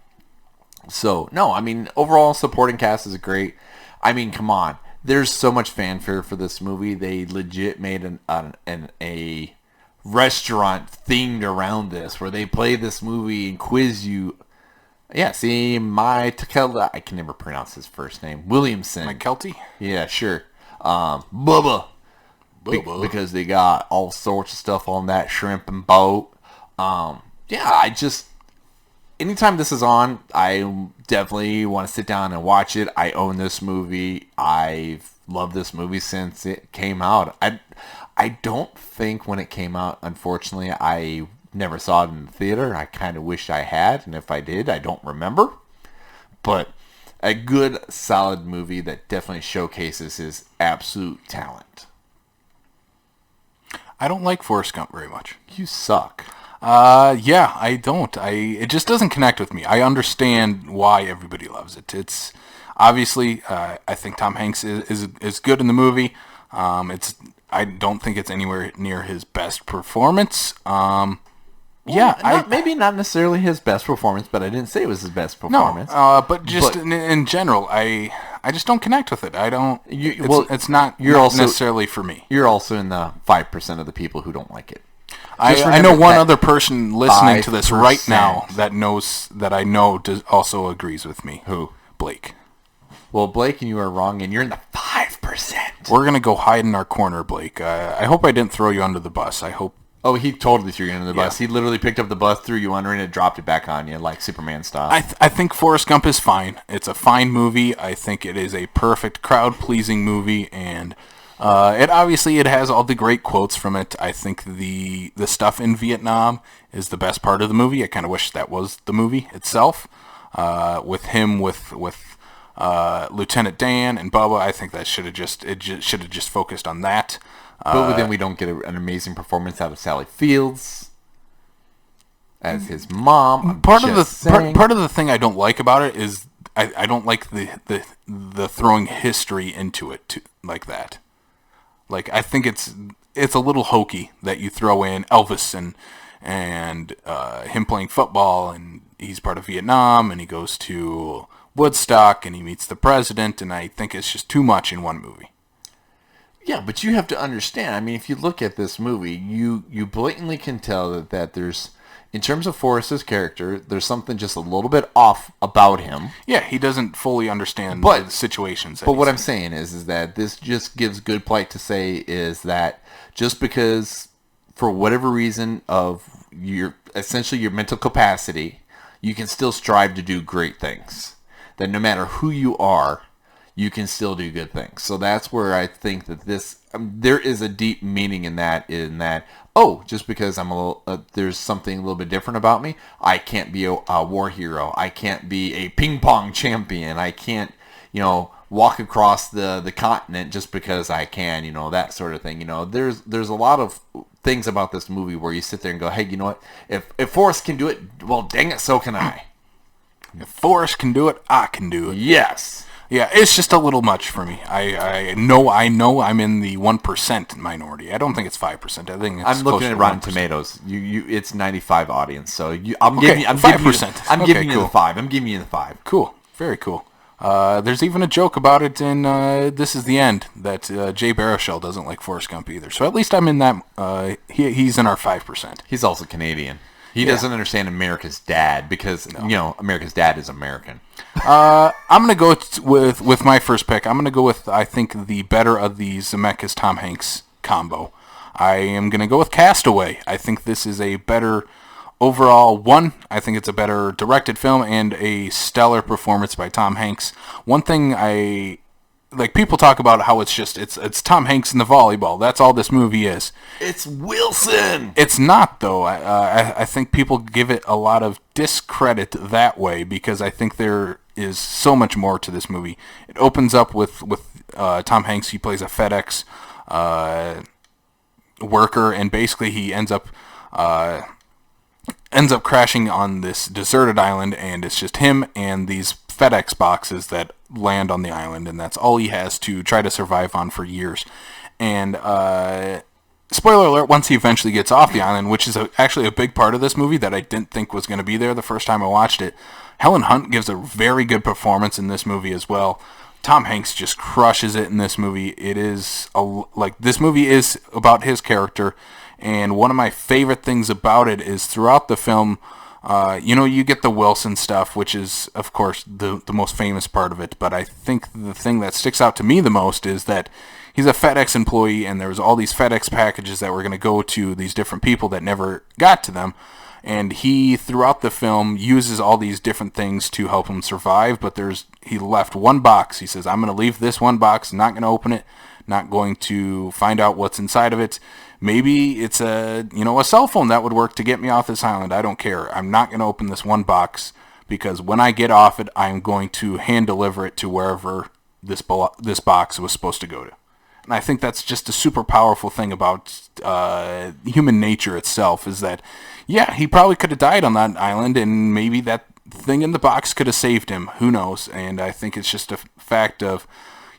So, no, I mean, overall supporting cast is great. I mean, come on. There's so much fanfare for this movie. They legit made a restaurant themed around this, where they play this movie and quiz you. Yeah, see, I can never pronounce his first name. Williamson. Mike Kelty? Yeah, sure. Bubba. Because they got all sorts of stuff on that shrimp and boat. Anytime this is on, I definitely want to sit down and watch it. I own this movie. I've loved this movie since it came out. I don't think when it came out, unfortunately, I never saw it in the theater. I kind of wish I had, and if I did, I don't remember. But a good, solid movie that definitely showcases his absolute talent. I don't like Forrest Gump very much. You suck. Yeah, I don't. It just doesn't connect with me. I understand why everybody loves it. It's obviously, I think Tom Hanks is good in the movie. I don't think it's anywhere near his best performance. Maybe not necessarily his best performance, but I didn't say it was his best performance. No, but just in general, I just don't connect with it. I don't. It's not necessarily for me. You're also in the 5% of the people who don't like it. I know one other person listening to this right now that I know also agrees with me. Who? Blake. Well, Blake and you are wrong, and you're in the 5%. We're going to go hide in our corner, Blake. I hope I didn't throw you under the bus. I hope. Oh, he totally threw you under the bus. He literally picked up the bus, threw you under, and it dropped it back on you, like Superman style. I think Forrest Gump is fine. It's a fine movie. I think it is a perfect crowd-pleasing movie, and it has all the great quotes from it. I think the stuff in Vietnam is the best part of the movie. I kind of wish that was the movie itself. With him, with Lieutenant Dan and Bubba. I think that should have just focused on that. But then we don't get an amazing performance out of Sally Fields as his mom. Part of the thing I don't like about it is I don't like the throwing history into it like that. Like, I think it's a little hokey that you throw in Elvis and him playing football, and he's part of Vietnam, and he goes to Woodstock, and he meets the president, and I think it's just too much in one movie. Yeah, but you have to understand. I mean, if you look at this movie, you blatantly can tell that there's, in terms of Forrest's character, there's something just a little bit off about him. Yeah, he doesn't fully understand the situations. But what I'm saying is that this just gives good plight to say is that just because, for whatever reason of essentially your mental capacity, you can still strive to do great things. That no matter who you are, you can still do good things. So that's where I think that there is a deep meaning in that, just because I'm there's something a little bit different about me, I can't be a war hero. I can't be a ping pong champion. I can't, walk across the continent just because I can, that sort of thing. There's a lot of things about this movie where you sit there and go, hey, you know what? If Forrest can do it, well, dang it, so can I. If Forrest can do it, I can do it. Yes. Yeah, it's just a little much for me. I know I'm in the 1% minority. I don't think it's 5%. I think it's I'm looking at Rotten Tomatoes. It's 95 audience. So I'm giving you 5%. I'm giving you the 5. I'm giving you the 5. Cool. Very cool. There's even a joke about it in This Is the End that Jay Baruchel doesn't like Forrest Gump either. So at least I'm in that. He's in our 5%. He's also Canadian. He doesn't understand America's dad because, America's dad is American. I'm going to go with my first pick. I'm going to go with, I think, the better of the Zemeckis-Tom Hanks combo. I am going to go with Castaway. I think this is a better overall one. I think it's a better directed film and a stellar performance by Tom Hanks. One thing people talk about how it's Tom Hanks in the volleyball. That's all this movie is. It's Wilson. It's not, though. I think people give it a lot of discredit that way because I think there is so much more to this movie. It opens up with Tom Hanks. He plays a FedEx worker, and basically he ends up crashing on this deserted island, and it's just him and these FedEx boxes that land on the island, and that's all he has to try to survive on for years. And spoiler alert, once he eventually gets off the island, which is actually a big part of this movie that I didn't think was going to be there the first time I watched it, Helen Hunt gives a very good performance in this movie as well. Tom Hanks just crushes it in this movie. It is this movie is about his character, and one of my favorite things about it is throughout the film, you get the Wilson stuff, which is, of course, the most famous part of it. But I think the thing that sticks out to me the most is that he's a FedEx employee, and there was all these FedEx packages that were going to go to these different people that never got to them. And he, throughout the film, uses all these different things to help him survive. But he left one box. He says, I'm going to leave this one box, not going to open it, not going to find out what's inside of it. Maybe it's a cell phone that would work to get me off this island. I don't care. I'm not going to open this one box because when I get off it, I'm going to hand deliver it to wherever this box was supposed to go to. And I think that's just a super powerful thing about human nature itself is that, he probably could have died on that island and maybe that thing in the box could have saved him. Who knows? And I think it's just a fact of,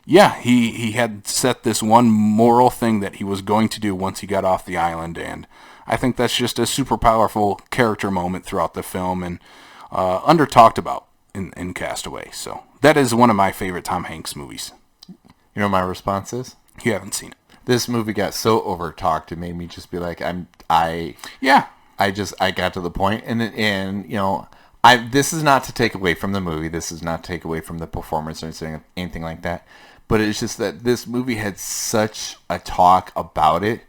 he had set this one moral thing that he was going to do once he got off the island, and I think that's just a super powerful character moment throughout the film and under talked about in Castaway. So that is one of my favorite Tom Hanks movies. You know what my response is? You haven't seen it. This movie got so over-talked, it made me just be like, I got to the point, and this is not to take away from the movie. This is not to take away from the performance or anything like that. But it's just that this movie had such a talk about it.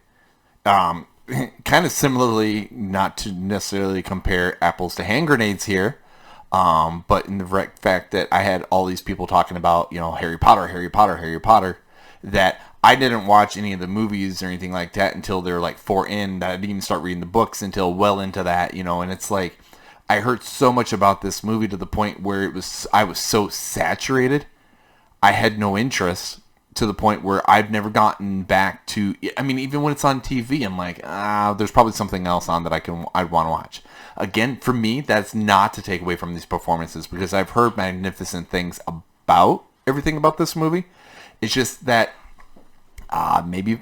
Kind of similarly, not to necessarily compare apples to hand grenades here, but in the fact that I had all these people talking about, Harry Potter, that I didn't watch any of the movies or anything like that until they're like 4 in. That I didn't even start reading the books until well into that, and it's like I heard so much about this movie to the point where I was so saturated I had no interest to the point where I've never gotten back to. I mean, even when it's on TV, I'm like, there's probably something else on that I'd want to watch. Again, for me, that's not to take away from these performances because I've heard magnificent things about everything about this movie. It's just that maybe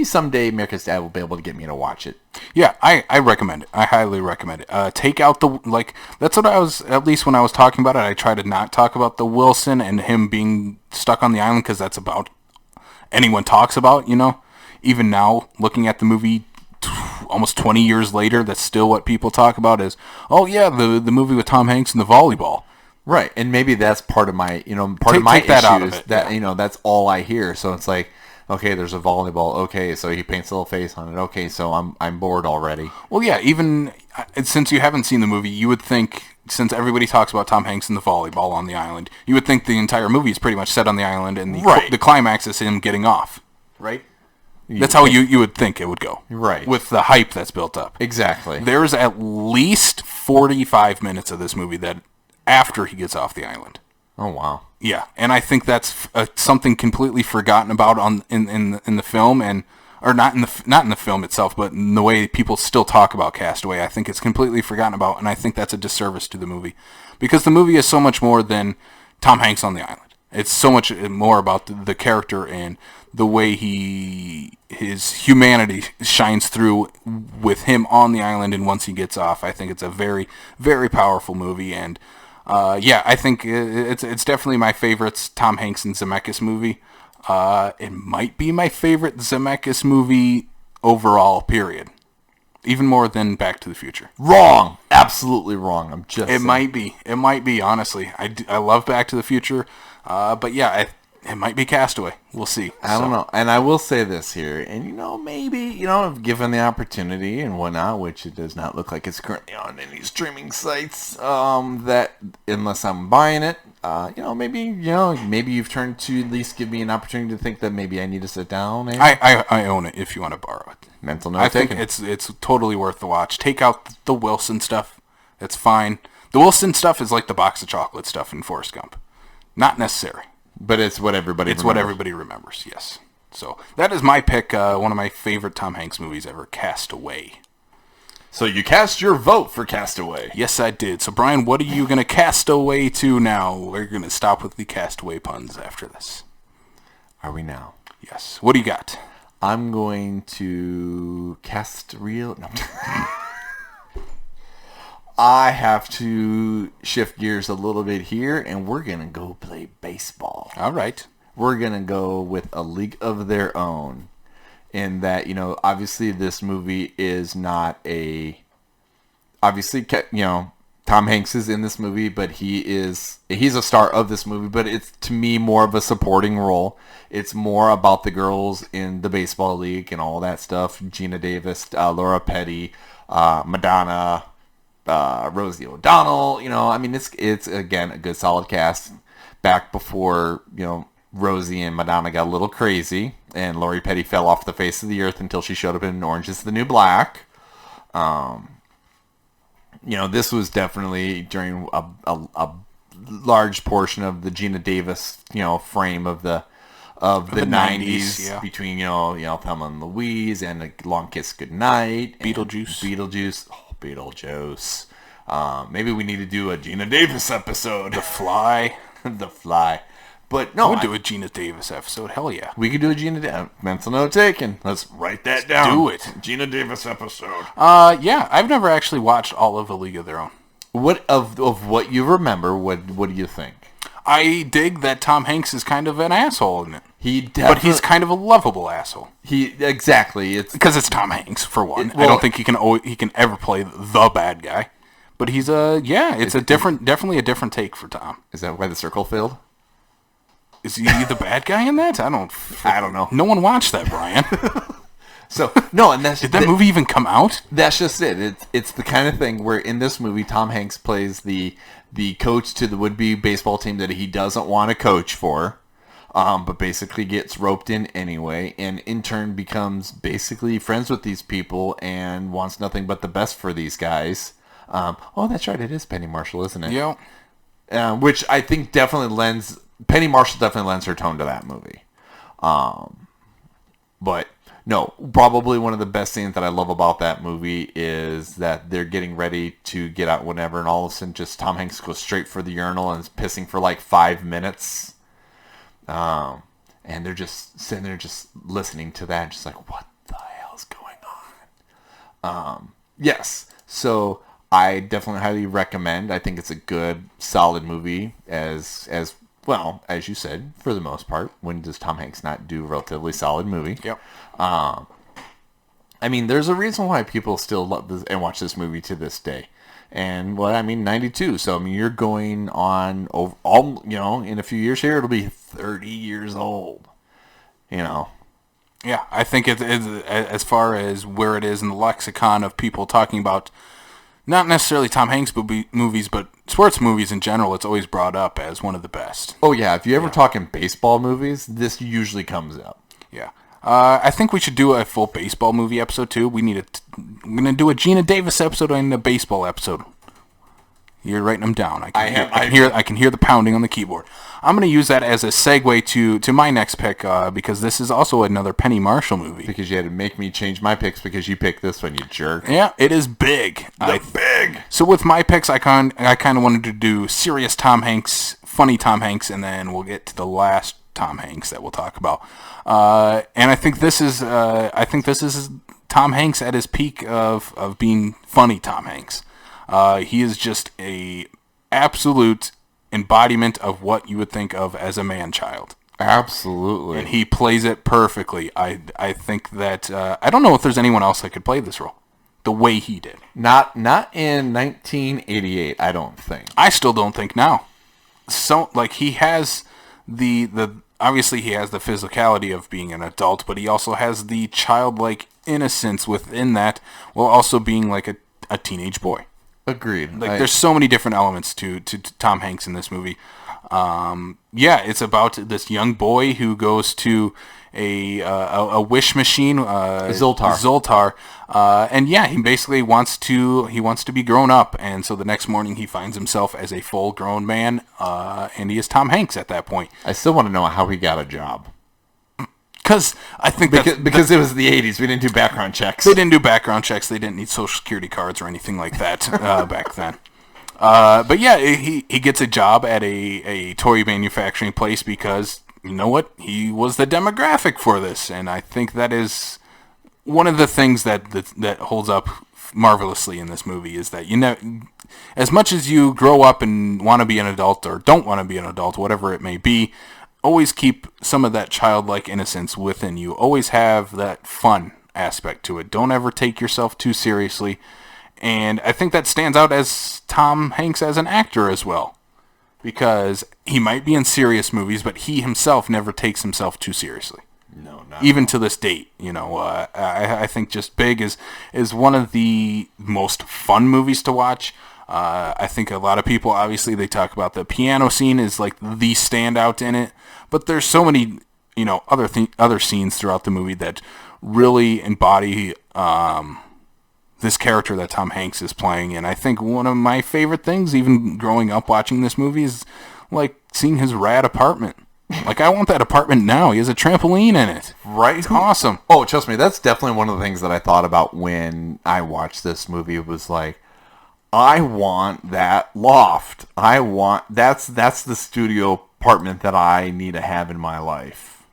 someday America's Dad will be able to get me to watch it. Yeah, I recommend it. I highly recommend it. Take out the, like, that's what I was, at least when I was talking about it, I try to not talk about the Wilson and him being stuck on the island because that's about anyone talks about, you know. Even now, looking at the movie almost 20 years later, that's still what people talk about is, oh yeah, the movie with Tom Hanks and the volleyball. Right, and maybe that's part of my, Take that out of it, that, yeah. that's all I hear. So it's like, okay, there's a volleyball. Okay, so he paints a little face on it. Okay, so I'm bored already. Well, yeah, even since you haven't seen the movie, you would think, since everybody talks about Tom Hanks and the volleyball on the island, you would think the entire movie is pretty much set on the island, and the climax is him getting off. Right? That's how you would think it would go. Right. With the hype that's built up. Exactly. There's at least 45 minutes of this movie that after he gets off the island. Oh, wow. Yeah, and I think that's something completely forgotten about in the film, or not in the film itself, but in the way people still talk about Castaway. I think it's completely forgotten about, and I think that's a disservice to the movie, because the movie is so much more than Tom Hanks on the island. It's so much more about the character and the way his humanity shines through with him on the island, and once he gets off, I think it's a very, very powerful movie, and yeah, I think it's definitely my favorite Tom Hanks and Zemeckis movie. It might be my favorite Zemeckis movie overall, period. Even more than Back to the Future. Wrong. Absolutely wrong. I'm just saying. It might be, honestly. I love Back to the Future. But yeah, it might be Castaway. We'll see. I don't know. And I will say this here, and maybe, if given the opportunity and whatnot, which it does not look like it's currently on any streaming sites, that unless I'm buying it, maybe you've turned to at least give me an opportunity to think that maybe I need to sit down. And I own it if you want to borrow it. Mental note I taken. think it's totally worth the watch. Take out the Wilson stuff. It's fine. The Wilson stuff is like the box of chocolate stuff in Forrest Gump. Not necessary. But it's what everybody remembers. What everybody remembers, yes. So that is my pick, one of my favorite Tom Hanks movies ever, Castaway. So you cast your vote for Castaway. Yes, I did. So, Brian, what are you going to cast away to now? We're going to stop with the Castaway puns after this. Are we now? Yes. What do you got? I'm going to cast real... No. I have to shift gears a little bit here, and we're going to go play baseball. All right. We're going to go with A League of Their Own. In that, obviously this movie is not a... Obviously, Tom Hanks is in this movie, but he's a star of this movie, but it's, to me, more of a supporting role. It's more about the girls in the baseball league and all that stuff. Geena Davis, Laura Petty, Madonna... Rosie O'Donnell, it's again a good solid cast. Back before Rosie and Madonna got a little crazy, and Lori Petty fell off the face of the earth until she showed up in Orange Is the New Black. This was definitely during a large portion of the Geena Davis frame of the 90s, yeah. Between Thelma and Louise and A Long Kiss Goodnight, Beetlejuice. Beetlejuice. Maybe we need to do a Geena Davis episode. The Fly. The Fly. But no, I would do a Geena Davis episode. Hell yeah. We could do a Geena Davis. Mental note taken. Let's write that down. Do it. Geena Davis episode. Yeah. I've never actually watched all of A League of Their Own. What of what you remember? What do you think? I dig that Tom Hanks is kind of an asshole in it. But he's kind of a lovable asshole. Exactly. It's because it's Tom Hanks for one. I don't think he can ever play the bad guy. But he's definitely a different take for Tom. Is that why The Circle failed? Is he the bad guy in that? I don't know. No one watched that, Brian. So no, and did that movie even come out? That's just it. It's the kind of thing where in this movie Tom Hanks plays the coach to the would-be baseball team that he doesn't want to coach for, but basically gets roped in anyway, and in turn becomes basically friends with these people and wants nothing but the best for these guys. Oh, that's right. It is Penny Marshall, isn't it? Yeah. Which I think definitely lends Penny Marshall definitely lends her tone to that movie. But no, probably one of the best scenes that I love about that movie is that they're getting ready to get out whenever, and all of a sudden just Tom Hanks goes straight for the urinal and is pissing for like 5 minutes. And they're just sitting there just listening to that, just like, what the hell is going on? Yes, so I definitely highly recommend. I think it's a good, solid movie as well, as you said, for the most part. When does Tom Hanks not do a relatively solid movie? Yep. I mean, there's a reason why people still love this and watch this movie to this day. And, 92. So, I mean, you're going on, in a few years here, it'll be 30 years old. Yeah, I think it's as far as where it is in the lexicon of people talking about not necessarily Tom Hanks movies, but sports movies in general, it's always brought up as one of the best. Oh, yeah. If you ever talking baseball movies, this usually comes up. Yeah. I think we should do a full baseball movie episode, too. We're going to do a Gina Davis episode and a baseball episode. You're writing them down. I can hear the pounding on the keyboard. I'm going to use that as a segue to my next pick because this is also another Penny Marshall movie. Because you had to make me change my picks because you picked this one, you jerk. Yeah, it is big. Big. So with my picks, I kind of wanted to do serious Tom Hanks, funny Tom Hanks, and then we'll get to the last Tom Hanks that we'll talk about. And I think this is Tom Hanks at his peak of being funny Tom Hanks. He is just a absolute embodiment of what you would think of as a man-child. Absolutely. And he plays it perfectly. I think that I don't know if there's anyone else that could play this role the way he did. Not in 1988, I don't think. I still don't think now. So like he has the obviously he has the physicality of being an adult, but he also has the childlike innocence within that, while also being like a teenage boy. Agreed. Like there's so many different elements to Tom Hanks in this movie. It's about this young boy who goes to a wish machine, Zoltar, and he basically wants to be grown up, and so the next morning he finds himself as a full grown man, and he is Tom Hanks at that point. I still want to know how he got a job. Because I think because it was the 80s, we didn't do background checks. They didn't do background checks. They didn't need social security cards or anything like that back then. But yeah, he gets a job at a toy manufacturing place because, you know what, he was the demographic for this, and I think that is one of the things that holds up marvelously in this movie is that, as much as you grow up and want to be an adult or don't want to be an adult, whatever it may be, always keep some of that childlike innocence within you. Always have that fun aspect to it. Don't ever take yourself too seriously. And I think that stands out as Tom Hanks as an actor as well. Because he might be in serious movies, but he himself never takes himself too seriously. No, not even to this date. I think just Big is one of the most fun movies to watch. I think a lot of people, obviously, they talk about the piano scene is like the standout in it, but there's so many, other scenes throughout the movie that really embody this character that Tom Hanks is playing. And I think one of my favorite things, even growing up watching this movie, is like seeing his rad apartment. Like, I want that apartment now. He has a trampoline in it. Right? It's awesome. Oh, trust me, that's definitely one of the things that I thought about when I watched this movie. It was like, I want that loft. That's the studio apartment that I need to have in my life.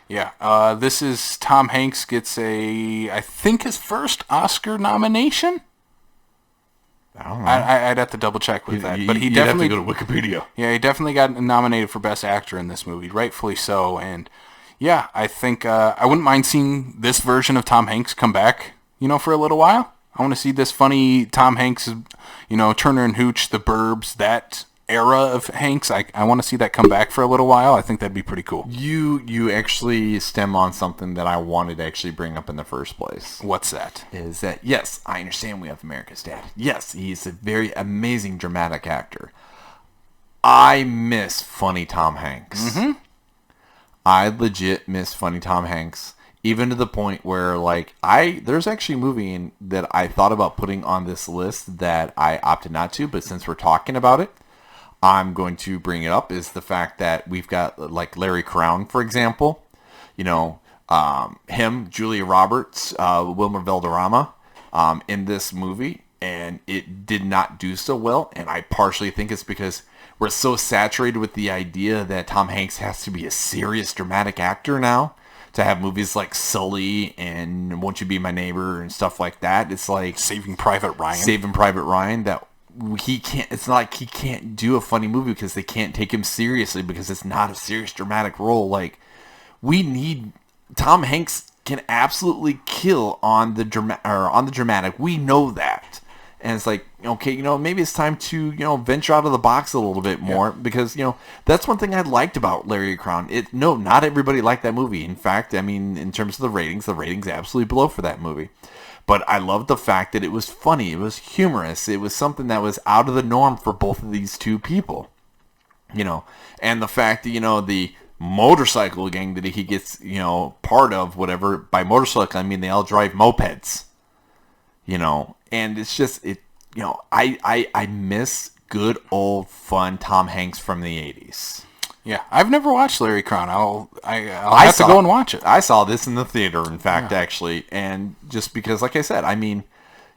Yeah, this is Tom Hanks gets I think his first Oscar nomination. I don't know. I'd have to double check with that, but he definitely have to go to Wikipedia. Yeah, he definitely got nominated for Best Actor in this movie, rightfully so. And yeah, I think I wouldn't mind seeing this version of Tom Hanks come back, for a little while. I want to see this funny Tom Hanks, Turner and Hooch, The Burbs, that era of Hanks. I want to see that come back for a little while. I think that'd be pretty cool. You actually stem on something that I wanted to actually bring up in the first place. What's that? Is that, yes, I understand we have America's Dad. Yes, he's a very amazing dramatic actor. I miss funny Tom Hanks. Mm-hmm. I legit miss funny Tom Hanks. Even to the point where, there's actually a movie that I thought about putting on this list that I opted not to, but since we're talking about it, I'm going to bring it up is the fact that we've got like Larry Crown, for example. You know, him, Julia Roberts, Wilmer Valderrama in this movie, and it did not do so well. And I partially think it's because we're so saturated with the idea that Tom Hanks has to be a serious dramatic actor now to have movies like Sully and Won't You Be My Neighbor and stuff like that. It's like Saving Private Ryan. Saving Private Ryan, that he can't, it's not like he can't do a funny movie because they can't take him seriously because it's not a serious dramatic role. Like, we need, Tom Hanks can absolutely kill on the dramatic. We know that. And it's like, okay, you know, maybe it's time to, you know, venture out of the box a little bit more because, you know, that's one thing I liked about Larry Crown. No, not everybody liked that movie. In fact, I mean, in terms of the ratings absolutely blow for that movie. But I loved the fact that it was funny. It was humorous. It was something that was out of the norm for both of these two people, you know, and the fact that, you know, the motorcycle gang that he gets, you know, part of, whatever, by motorcycle, I mean, they all drive mopeds, you know, and it's just, you know, I miss good old fun Tom Hanks from the 80s. Yeah, I've never watched Larry Crown. I'll have to go and watch it. I saw this in the theater, in fact, actually, and just because, like I said, I mean,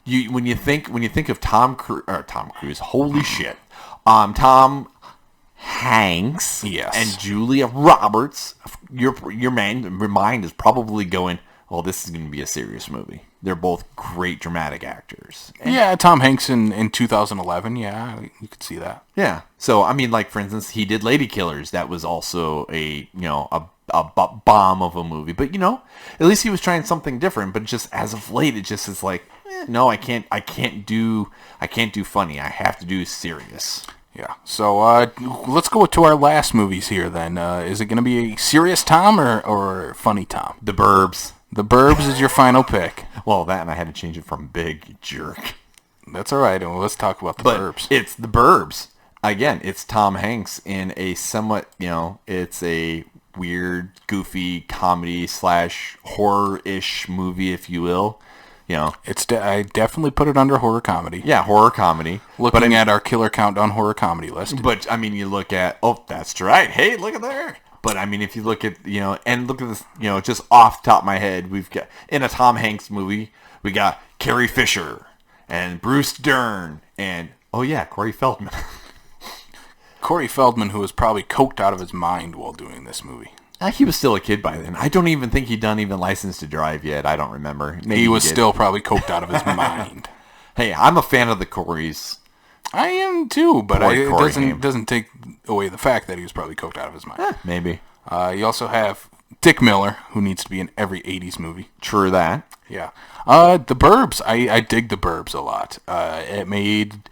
when you think of Tom Cruise, holy shit, Tom Hanks, yes, and Julia Roberts, your mind is probably going, well, this is going to be a serious movie. They're both great dramatic actors. And yeah, Tom Hanks in 2011. Yeah, you could see that. Yeah. So, I mean, like, for instance, he did Lady Killers. That was also a bomb of a movie. But, you know, at least he was trying something different. But just as of late, it just is like, no, I can't do funny. I have to do serious. Yeah. So, let's go to our last movies here then. Is it going to be a serious Tom or funny Tom? The Burbs. The Burbs is your final pick. Well, that, and I had to change it from Big Jerk. That's all right. Well, let's talk about The Burbs. It's The Burbs. Again, it's Tom Hanks in a somewhat, you know, it's a weird, goofy comedy / horror-ish movie, if you will. You know, I definitely put it under horror comedy. Yeah, horror comedy. Looking at our Killer Countdown horror comedy list. But, I mean, you look at, oh, that's right. Hey, look at there. But, I mean, if you look at, you know, and look at this, you know, just off the top of my head, we've got, in a Tom Hanks movie, we got Carrie Fisher and Bruce Dern and, oh yeah, Corey Feldman. Corey Feldman, who was probably coked out of his mind while doing this movie. He was still a kid by then. I don't even think he'd done even License to Drive yet. I don't remember. Maybe he was still probably coked out of his mind. Hey, I'm a fan of the Coreys. I am too, but it doesn't take away the fact that he was probably coked out of his mind. Maybe. You also have Dick Miller, who needs to be in every 80s movie. True that. Yeah. The Burbs. I dig The Burbs a lot. It made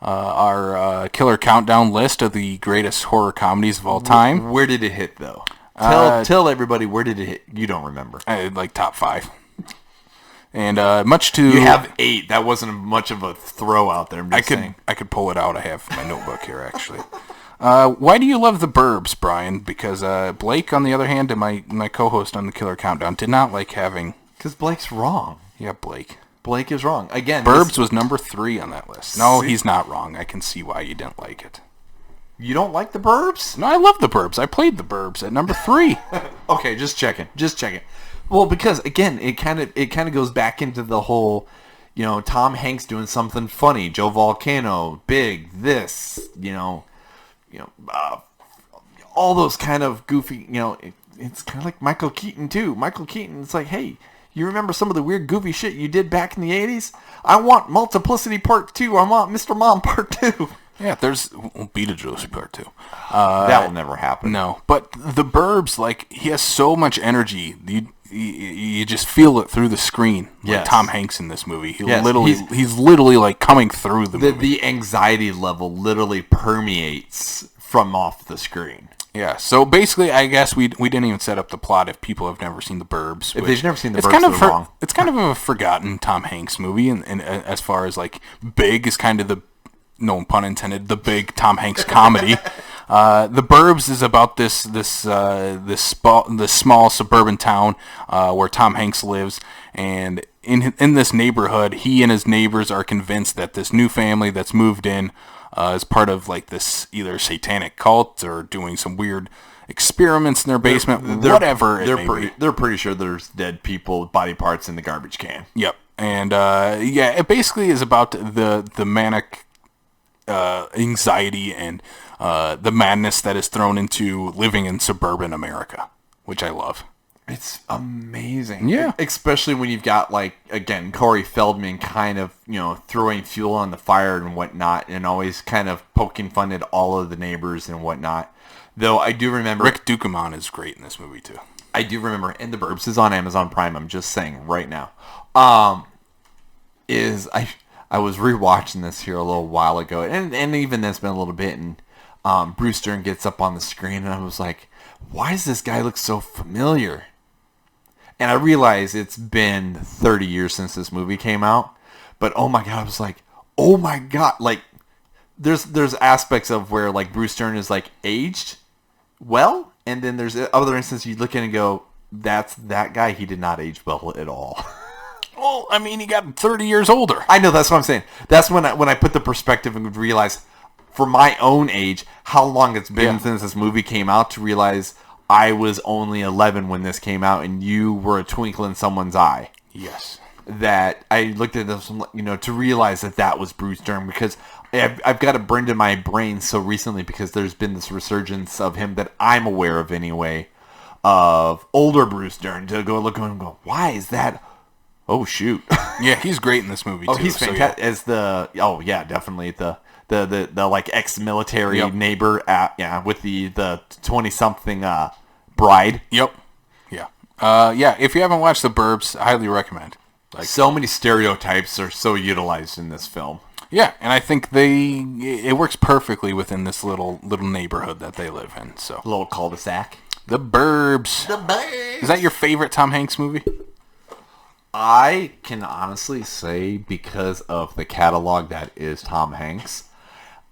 our Killer Countdown list of the greatest horror comedies of all time. Where did it hit, though? Tell everybody, where did it hit? You don't remember. Like top 5. And much to... You have 8. That wasn't much of a throw out there. I could pull it out. I have my notebook here, actually. Why do you love The Burbs, Brian? Because Blake, on the other hand, and my co-host on the Killer Countdown, did not like having... Because Blake's wrong. Yeah, Blake. Blake is wrong. Again, Burbs was number 3 on that list. No, he's not wrong. I can see why you didn't like it. You don't like The Burbs? No, I love The Burbs. I played The Burbs at number 3. Okay, just checking. Well, because again, it kind of goes back into the whole, you know, Tom Hanks doing something funny, Joe Volcano, Big, this, all those kind of goofy, you know, it's kind of like Michael Keaton too. Michael Keaton, it's like, hey, you remember some of the weird goofy shit you did back in the 80s? I want Multiplicity Part 2. I want Mr. Mom Part 2. Yeah, there's Beetlejuice Part 2. That will never happen. No, but The Burbs, like, he has so much energy. You just feel it through the screen. Like Tom Hanks in this movie. He's literally like coming through the movie. The anxiety level literally permeates from off the screen. Yeah, so basically, I guess we didn't even set up the plot if people have never seen The Burbs. If they've never seen The Burbs, they're wrong. It's kind of a forgotten Tom Hanks movie, and as far as like Big is kind of the, no pun intended, the big Tom Hanks comedy. The Burbs is about this small suburban town where Tom Hanks lives, and in this neighborhood, he and his neighbors are convinced that this new family that's moved in as part of like this either satanic cult or doing some weird experiments in their basement, whatever it may be. They're pretty sure there's dead people, body parts in the garbage can. Yep. And it basically is about the manic anxiety and the madness that is thrown into living in suburban America, which I love. It's amazing. Yeah. Especially when you've got, like, again, Corey Feldman kind of, throwing fuel on the fire and whatnot, and always kind of poking fun at all of the neighbors and whatnot. Though I do remember... Rick Ducommun is great in this movie, too. I do remember, and The Burbs is on Amazon Prime, I'm just saying right now. I was rewatching this here a little while ago, and even it's been a little bit, and Bruce Dern gets up on the screen, and I was like, why does this guy look so familiar? And I realize it's been 30 years since this movie came out, but oh my god, I was like, oh my god, like, there's aspects of where, like, Bruce Dern is, like, aged well, and then there's other instances you look in and go, that's that guy, he did not age well at all. Well, I mean, he got 30 years older. I know, that's what I'm saying. That's when I put the perspective and realize, for my own age, how long it's been since this movie came out, to realize I was only 11 when this came out, and you were a twinkle in someone's eye. Yes. That I looked at this, to realize that was Bruce Dern, because I've got it burned in my brain so recently, because there's been this resurgence of him that I'm aware of anyway, of older Bruce Dern, to go look and go, why is that? Oh, shoot. Yeah, he's great in this movie, too. Oh, he's fantastic. As definitely the like ex-military neighbor with the 20-something bride. Yep. Yeah. If you haven't watched The Burbs, I highly recommend. Like, so many stereotypes are so utilized in this film. Yeah, and I think it works perfectly within this little neighborhood that they live in. So a little cul-de-sac. The Burbs. The Burbs. Is that your favorite Tom Hanks movie? I can honestly say, because of the catalog that is Tom Hanks,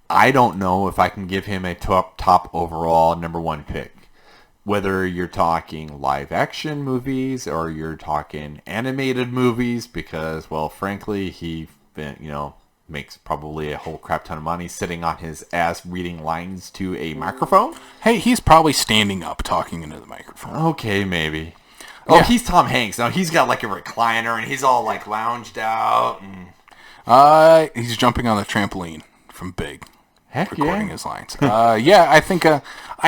I don't know if I can give him a top overall number one pick. Whether you're talking live action movies or you're talking animated movies, because, well, frankly, he makes probably a whole crap ton of money sitting on his ass reading lines to a microphone. Hey, he's probably standing up talking into the microphone. Okay, maybe. Oh, he's Tom Hanks. Now, he's got like a recliner, and he's all like lounged out. And... he's jumping on the trampoline from Big. Heck recording his lines. I think I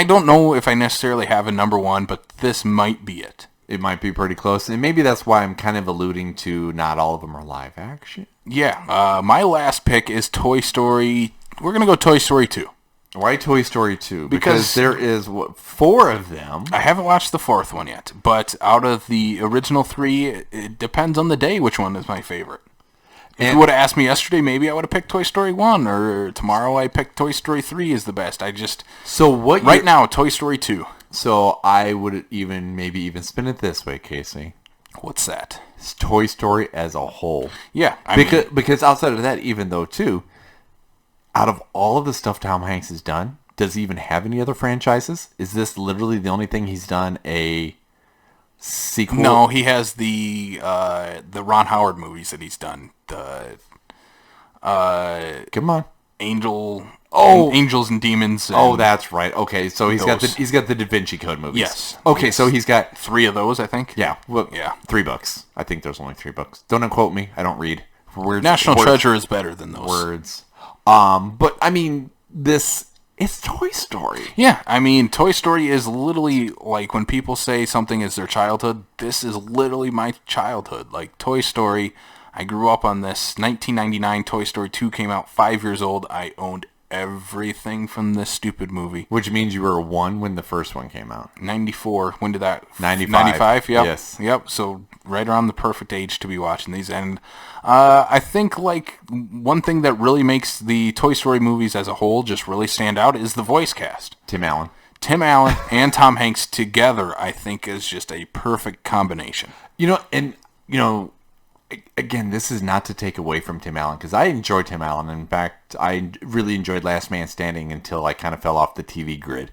don't know if I necessarily have a number one, but this might be it. It might be pretty close, and maybe that's why I'm kind of alluding to not all of them are live action. Yeah, my last pick is Toy Story. We're gonna go Toy Story 2. Why Toy Story 2? Because there is 4 of them. I haven't watched the 4th one yet, but out of the original 3, it depends on the day which one is my favorite. If you would have asked me yesterday, maybe I would have picked Toy Story 1, or tomorrow I picked Toy Story 3 is the best. Right now, Toy Story 2. So I would maybe even spin it this way, Casey. What's that? It's Toy Story as a whole. Yeah. Because outside of that, even though, too, out of all of the stuff Tom Hanks has done, does he even have any other franchises? Is this literally the only thing he's done a sequel? No, he has the Ron Howard movies that he's done. Come on, Angels and Demons. And that's right. Okay, so he's got the Da Vinci Code movies. Yes. Okay, so he's got 3 of those, I think. Yeah. Well, yeah. 3 books. I think there's only 3 books. Don't unquote me. I don't read. National Treasure is better than those words. But I mean, it's Toy Story. Yeah, I mean, Toy Story is literally, like, when people say something is their childhood, this is literally my childhood. Like, Toy Story, I grew up on this. 1999, Toy Story 2 came out, 5 years old. I owned everything from this stupid movie. Which means you were 1 when the first one came out. 94. When did that? 95. 95, yep. Yes. Yep, so right around the perfect age to be watching these. And I think, like, one thing that really makes the Toy Story movies as a whole just really stand out is the voice cast. Tim Allen and Tom Hanks together, I think, is just a perfect combination. Again, this is not to take away from Tim Allen, because I enjoy Tim Allen. In fact, I really enjoyed Last Man Standing until I kind of fell off the TV grid.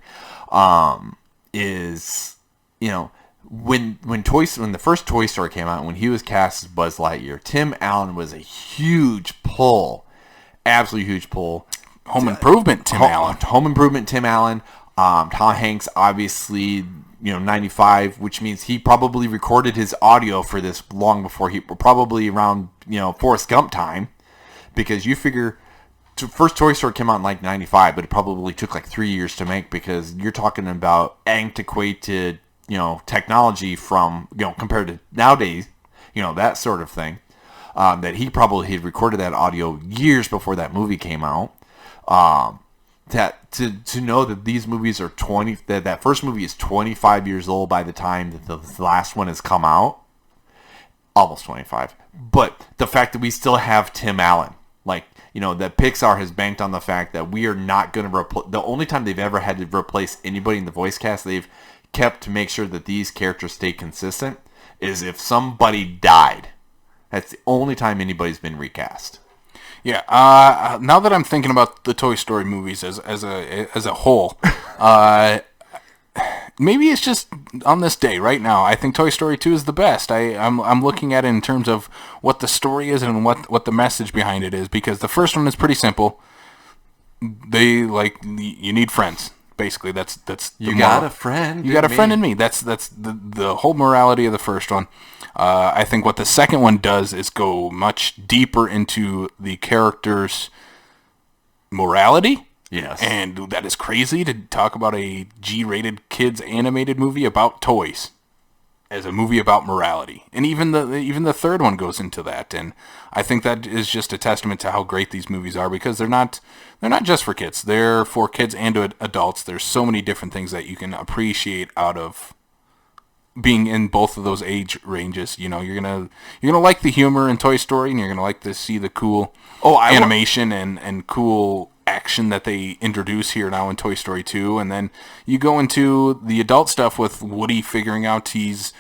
When the first Toy Story came out, when he was cast as Buzz Lightyear, Tim Allen was a huge pull, absolutely huge pull. Home Improvement Tim Allen. Home Improvement Tim Allen. Tom Hanks, obviously, 95, which means he probably recorded his audio for this long before probably around, Forrest Gump time. Because you figure, first Toy Story came out in like 95, but it probably took like 3 years to make because you're talking about antiquated, technology from, compared to nowadays, that sort of thing. That he probably had recorded that audio years before that movie came out. That to know that these movies are that first movie is 25 years old by the time that the last one has come out, almost 25. But the fact that we still have Tim Allen, that Pixar has banked on the fact that we are not going to replace. The only time they've ever had to replace anybody in the voice cast, they've kept to make sure that these characters stay consistent, is if somebody died. That's the only time anybody's been recast. Yeah. Now that I'm thinking about the Toy Story movies as a whole, maybe it's just on this day right now. I think Toy Story 2 is the best. I'm looking at it in terms of what the story is and what the message behind it is, because the first one is pretty simple. You need friends. Basically, that's you got a friend. You got a friend in me. That's the whole morality of the first one. I think what the second one does is go much deeper into the characters' morality. Yes. And that is crazy to talk about a G-rated kids animated movie about toys as a movie about morality. And even the third one goes into that. And I think that is just a testament to how great these movies are, because they're not just for kids. They're for kids and adults. There's so many different things that you can appreciate out of being in both of those age ranges. You're gonna like the humor in Toy Story, and you're gonna like to see the cool animation and cool action that they introduce here now in Toy Story 2. And then you go into the adult stuff with Woody figuring out he's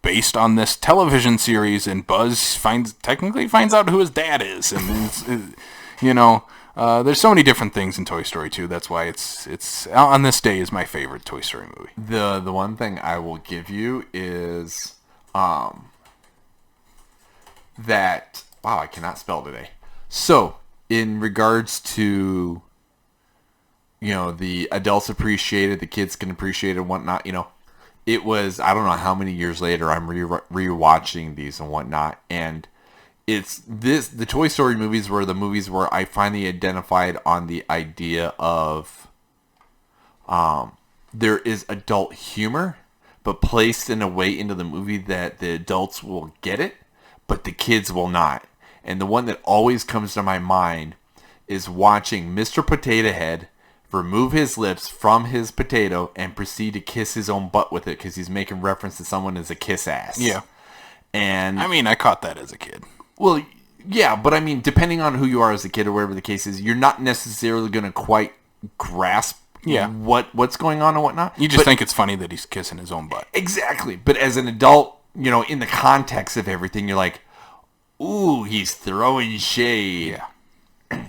based on this television series, and Buzz finds out who his dad is, and there's so many different things in Toy Story 2. That's why it's on this day is my favorite Toy Story movie. The one thing I will give you is that I cannot spell today. So in regards to the adults appreciate it, the kids can appreciate it and whatnot. It was, I don't know how many years later I'm rewatching these and whatnot, and the Toy Story movies were the movies where I finally identified on the idea of there is adult humor, but placed in a way into the movie that the adults will get it, but the kids will not. And the one that always comes to my mind is watching Mr. Potato Head remove his lips from his potato and proceed to kiss his own butt with it, because he's making reference to someone as a kiss ass. Yeah. And I caught that as a kid. Well, yeah, but depending on who you are as a kid or whatever the case is, you're not necessarily going to quite grasp what's going on and whatnot. You just think it's funny that he's kissing his own butt. Exactly. But as an adult, in the context of everything, you're like, ooh, he's throwing shade. Yeah.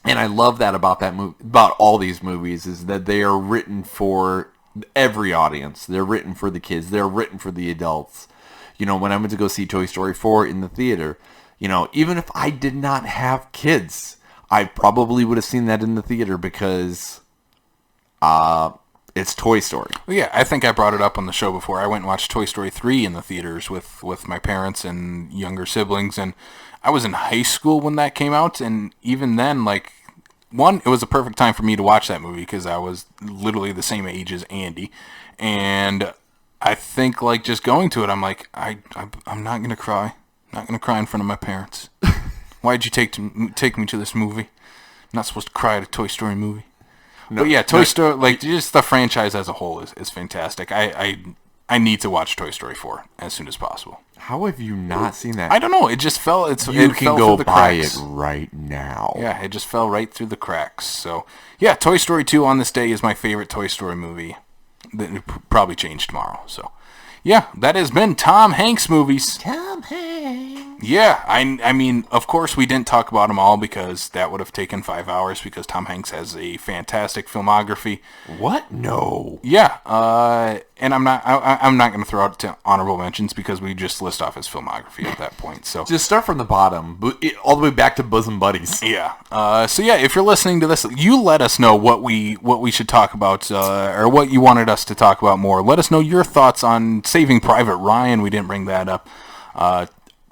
And I love that about that movie, about all these movies, is that they are written for every audience. They're written for the kids. They're written for the adults. When I went to go see Toy Story 4 in the theater, even if I did not have kids, I probably would have seen that in the theater because it's Toy Story. Well, yeah, I think I brought it up on the show before. I went and watched Toy Story 3 in the theaters with my parents and younger siblings, and I was in high school when that came out, and even then, it was a perfect time for me to watch that movie because I was literally the same age as Andy, and I think just going to it, I'm like, I'm not gonna cry. I'm not gonna cry in front of my parents. Why'd you take me to this movie? I'm not supposed to cry at a Toy Story movie. No, but yeah, Toy Story, just the franchise as a whole is fantastic. I need to watch Toy Story 4 as soon as possible. How have you not seen that? I don't know. It just fell. You can go buy it right now. Yeah, it just fell right through the cracks. So yeah, Toy Story 2 on this day is my favorite Toy Story movie. That probably change tomorrow. So yeah, that has been Tom Hanks movies. Tom Hanks. Yeah, I mean, of course we didn't talk about them all because that would have taken 5 hours because Tom Hanks has a fantastic filmography. What? No. Yeah, and I'm not going to throw out honorable mentions because we just list off his filmography at that point. So Just start from the bottom, all the way back to Bosom Buddies. yeah, so yeah, if you're listening to this, you let us know what we should talk about or what you wanted us to talk about more. Let us know your thoughts on Saving Private Ryan. We didn't bring that up. I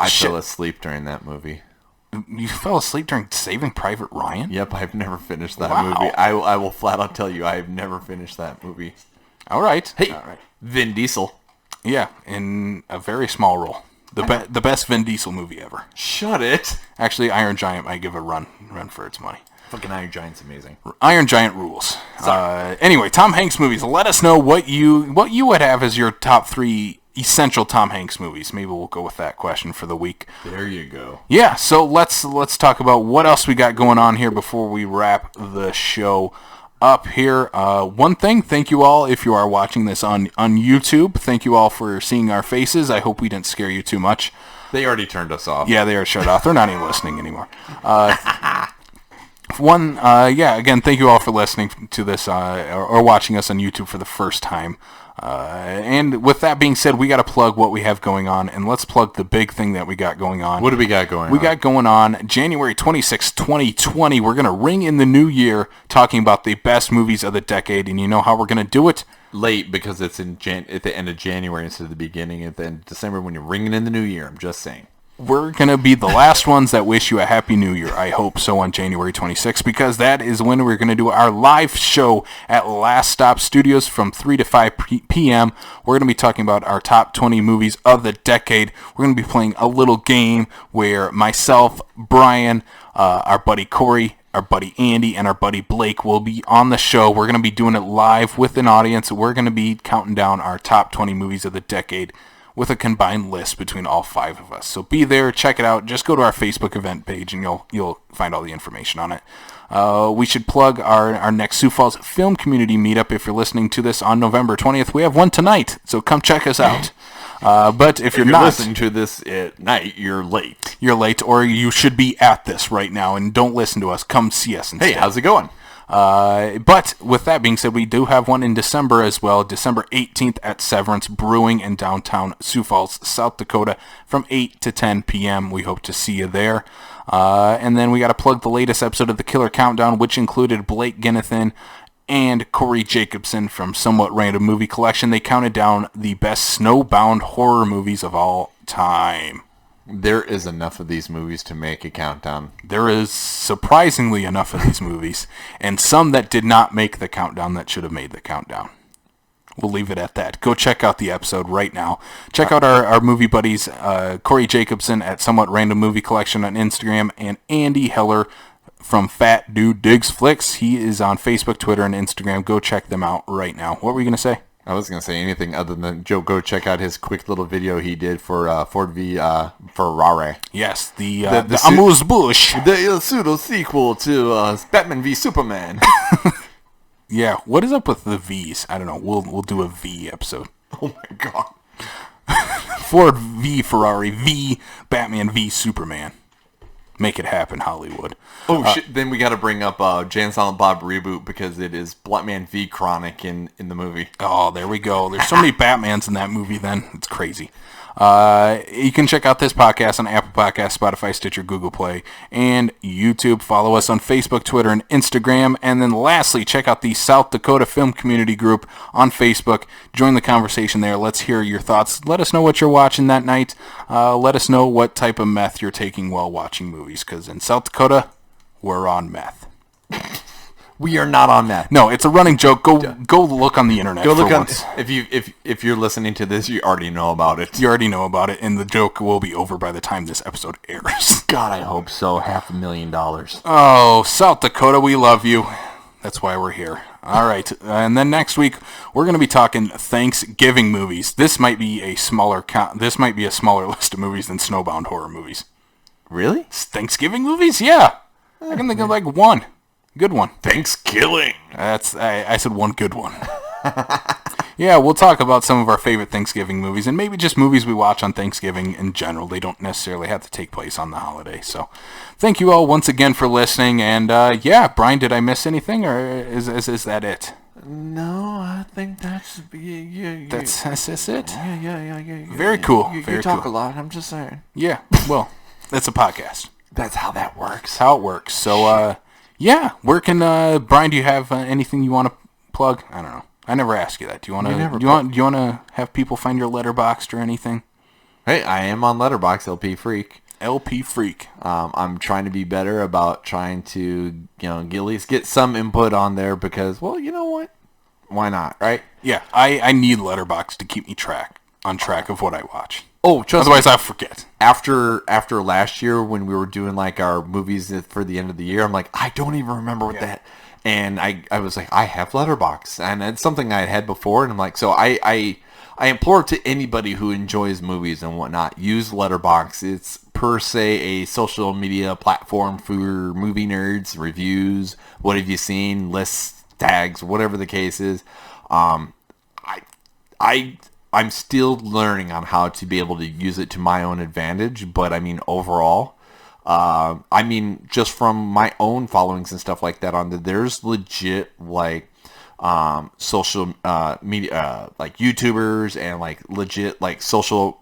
fell asleep during that movie. You fell asleep during Saving Private Ryan? Yep, I've never finished that Wow. movie. I will flat out tell you, I have never finished that movie. All right. Hey, All right. Vin Diesel. Yeah, in a very small role. The best Vin Diesel movie ever. Shut it. Actually, Iron Giant might give a run for its money. Fucking Iron Giant's amazing. Iron Giant rules. Anyway, Tom Hanks movies. Let us know what you would have as your top 3 essential Tom Hanks movies. Maybe we'll go with that question for the week. There you go. Yeah, so let's talk about what else we got going on here before we wrap the show up here. One thing, thank you all if you are watching this on YouTube. Thank you all for seeing our faces. I hope we didn't scare you too much. They already turned us off. Yeah, they are shut off. They're not even listening anymore. Again, thank you all for listening to this or watching us on YouTube for the first time. And with that being said, we got to plug what we have going on, and let's plug the big thing that we got going on. What do we got going on? We got going on January 26, 2020. We're going to ring in the new year talking about the best movies of the decade, and you know how we're going to do it? Late because it's at the end of January instead of the beginning at the end of December when you're ringing in the new year. I'm just saying. We're going to be the last ones that wish you a Happy New Year, I hope so, on January 26th, because that is when we're going to do our live show at Last Stop Studios from 3 to 5 p.m. We're going to be talking about our top 20 movies of the decade. We're going to be playing a little game where myself, Brian, our buddy Corey, our buddy Andy, and our buddy Blake will be on the show. We're going to be doing it live with an audience. We're going to be counting down our top 20 movies of the decade with a combined list between all 5 of us. So be there, check it out. Just go to our Facebook event page and you'll find all the information on it. We should plug our next Sioux Falls Film Community meetup. If you're listening to this on November 20th, we have one tonight, so come check us out. But if you're not listening to this at night, you're late. You're late, or you should be at this right now, and don't listen to us. Come see us instead. Hey, how's it going? But with that being said, we do have one in December as well, December 18th at Severance Brewing in downtown Sioux Falls, South Dakota, from 8 to 10 p.m. We hope to see you there. And then we got to plug the latest episode of the Killer Countdown, which included Blake Ginnathan and Corey Jacobson from Somewhat Random Movie Collection. They counted down the best snowbound horror movies of all time. There is enough of these movies to make a countdown. There is surprisingly enough of these movies, and some that did not make the countdown that should have made the countdown. We'll leave it at that. Go check out the episode right now. Check out our movie buddies, Corey Jacobson at Somewhat Random Movie Collection on Instagram, and Andy Heller from Fat Dude Digs Flicks. He is on Facebook, Twitter, and Instagram. Go check them out right now. What were you going to say? I was going to say anything other than Joe. Go check out his quick little video he did for Ford v Ferrari. Yes, the Amuse-Bouche. The pseudo sequel to Batman v Superman. Yeah, what is up with the V's? I don't know. We'll do a V episode. Oh my god. Ford v Ferrari v Batman v Superman. Make it happen, Hollywood. Oh shit! Then we got to bring up Jay and Silent Bob reboot because it is Batman v Chronic in the movie. Oh, there we go. There's so many Batmans in that movie. Then it's crazy. You can check out this podcast on Apple Podcasts, Spotify, Stitcher, Google Play, and YouTube. Follow us on Facebook, Twitter, and Instagram. And then lastly, check out the South Dakota Film Community Group on Facebook. Join the conversation there. Let's hear your thoughts. Let us know what you're watching that night. Let us know what type of meth you're taking while watching movies, because in South Dakota, we're on meth. We are not on that. No, it's a running joke. Go look on the internet. Go look on. Once. If you're listening to this, you already know about it. You already know about it, and the joke will be over by the time this episode airs. God, I hope so. $500,000. Oh, South Dakota, we love you. That's why we're here. All right, and then next week we're going to be talking Thanksgiving movies. This might be a smaller list of movies than snowbound horror movies. Really? Thanksgiving movies? Yeah, I can think of like one. Good one. Thanksgiving. I said one good one. Yeah, we'll talk about some of our favorite Thanksgiving movies and maybe just movies we watch on Thanksgiving in general. They don't necessarily have to take place on the holiday. So thank you all once again for listening. And yeah, Brian, did I miss anything or is that it? No, I think that's That's it? Yeah. Very cool. You Very talk cool. a lot, I'm just saying. Yeah, well, it's a podcast. That's how that works. That's how it works. So, yeah, where can, Brian, do you have anything you want to plug? I don't know. I never asked you that. Do you want to, do you want to have people find your Letterboxd or anything? Hey, I am on Letterboxd, LP Freak. LP Freak. I'm trying to be better about trying to, at least get some input on there because, well, you know what? Why not, right? Yeah, I need Letterboxd to keep me on track of what I watch. Oh, otherwise I'll forget. After last year when we were doing like our movies for the end of the year, I'm like, I don't even remember what that. And I was like, I have Letterboxd, and it's something I had before, and I'm like, so I implore to anybody who enjoys movies and whatnot, use Letterboxd. It's per se a social media platform for movie nerds, reviews, what have you seen, lists, tags, whatever the case is. I'm still learning on how to be able to use it to my own advantage, but I mean overall, just from my own followings and stuff like that there's legit like social media like YouTubers and like legit like social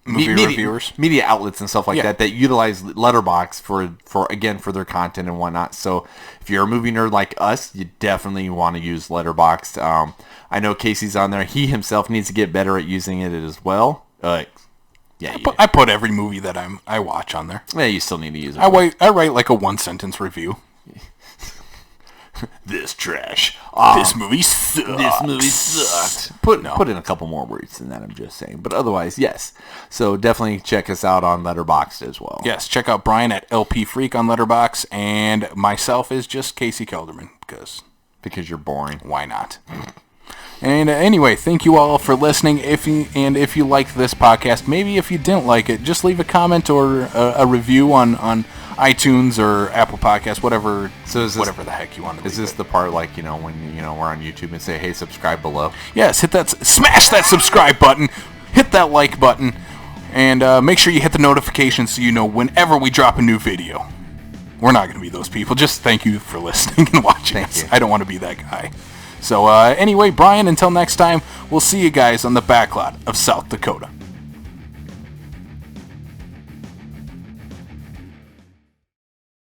reviewers, media outlets and stuff like that utilize Letterboxd for their content and whatnot. So if you're a movie nerd like us, you definitely want to use Letterboxd. I know Casey's on there. He himself needs to get better at using it as well. I put every movie that I watch on there. Yeah, you still need to use it. I write like a 1-sentence review. This trash. This movie sucks. This movie sucked. Put in a couple more words than that, I'm just saying. But otherwise, yes. So definitely check us out on Letterboxd as well. Yes, check out Brian at LP Freak on Letterboxd, and myself is just Casey Kelderman, because you're boring. Why not? And anyway, thank you all for listening. If you liked this podcast, maybe if you didn't like it, just leave a comment or a review on iTunes or Apple Podcasts, whatever. So whatever the heck you want to. Is this the part like when we're on YouTube and say, hey, subscribe below? Yes, smash that subscribe button, hit that like button, and make sure you hit the notification so you know whenever we drop a new video. We're not going to be those people. Just thank you for listening and watching us. I don't want to be that guy. So anyway, Brian, until next time, we'll see you guys on the backlot of South Dakota.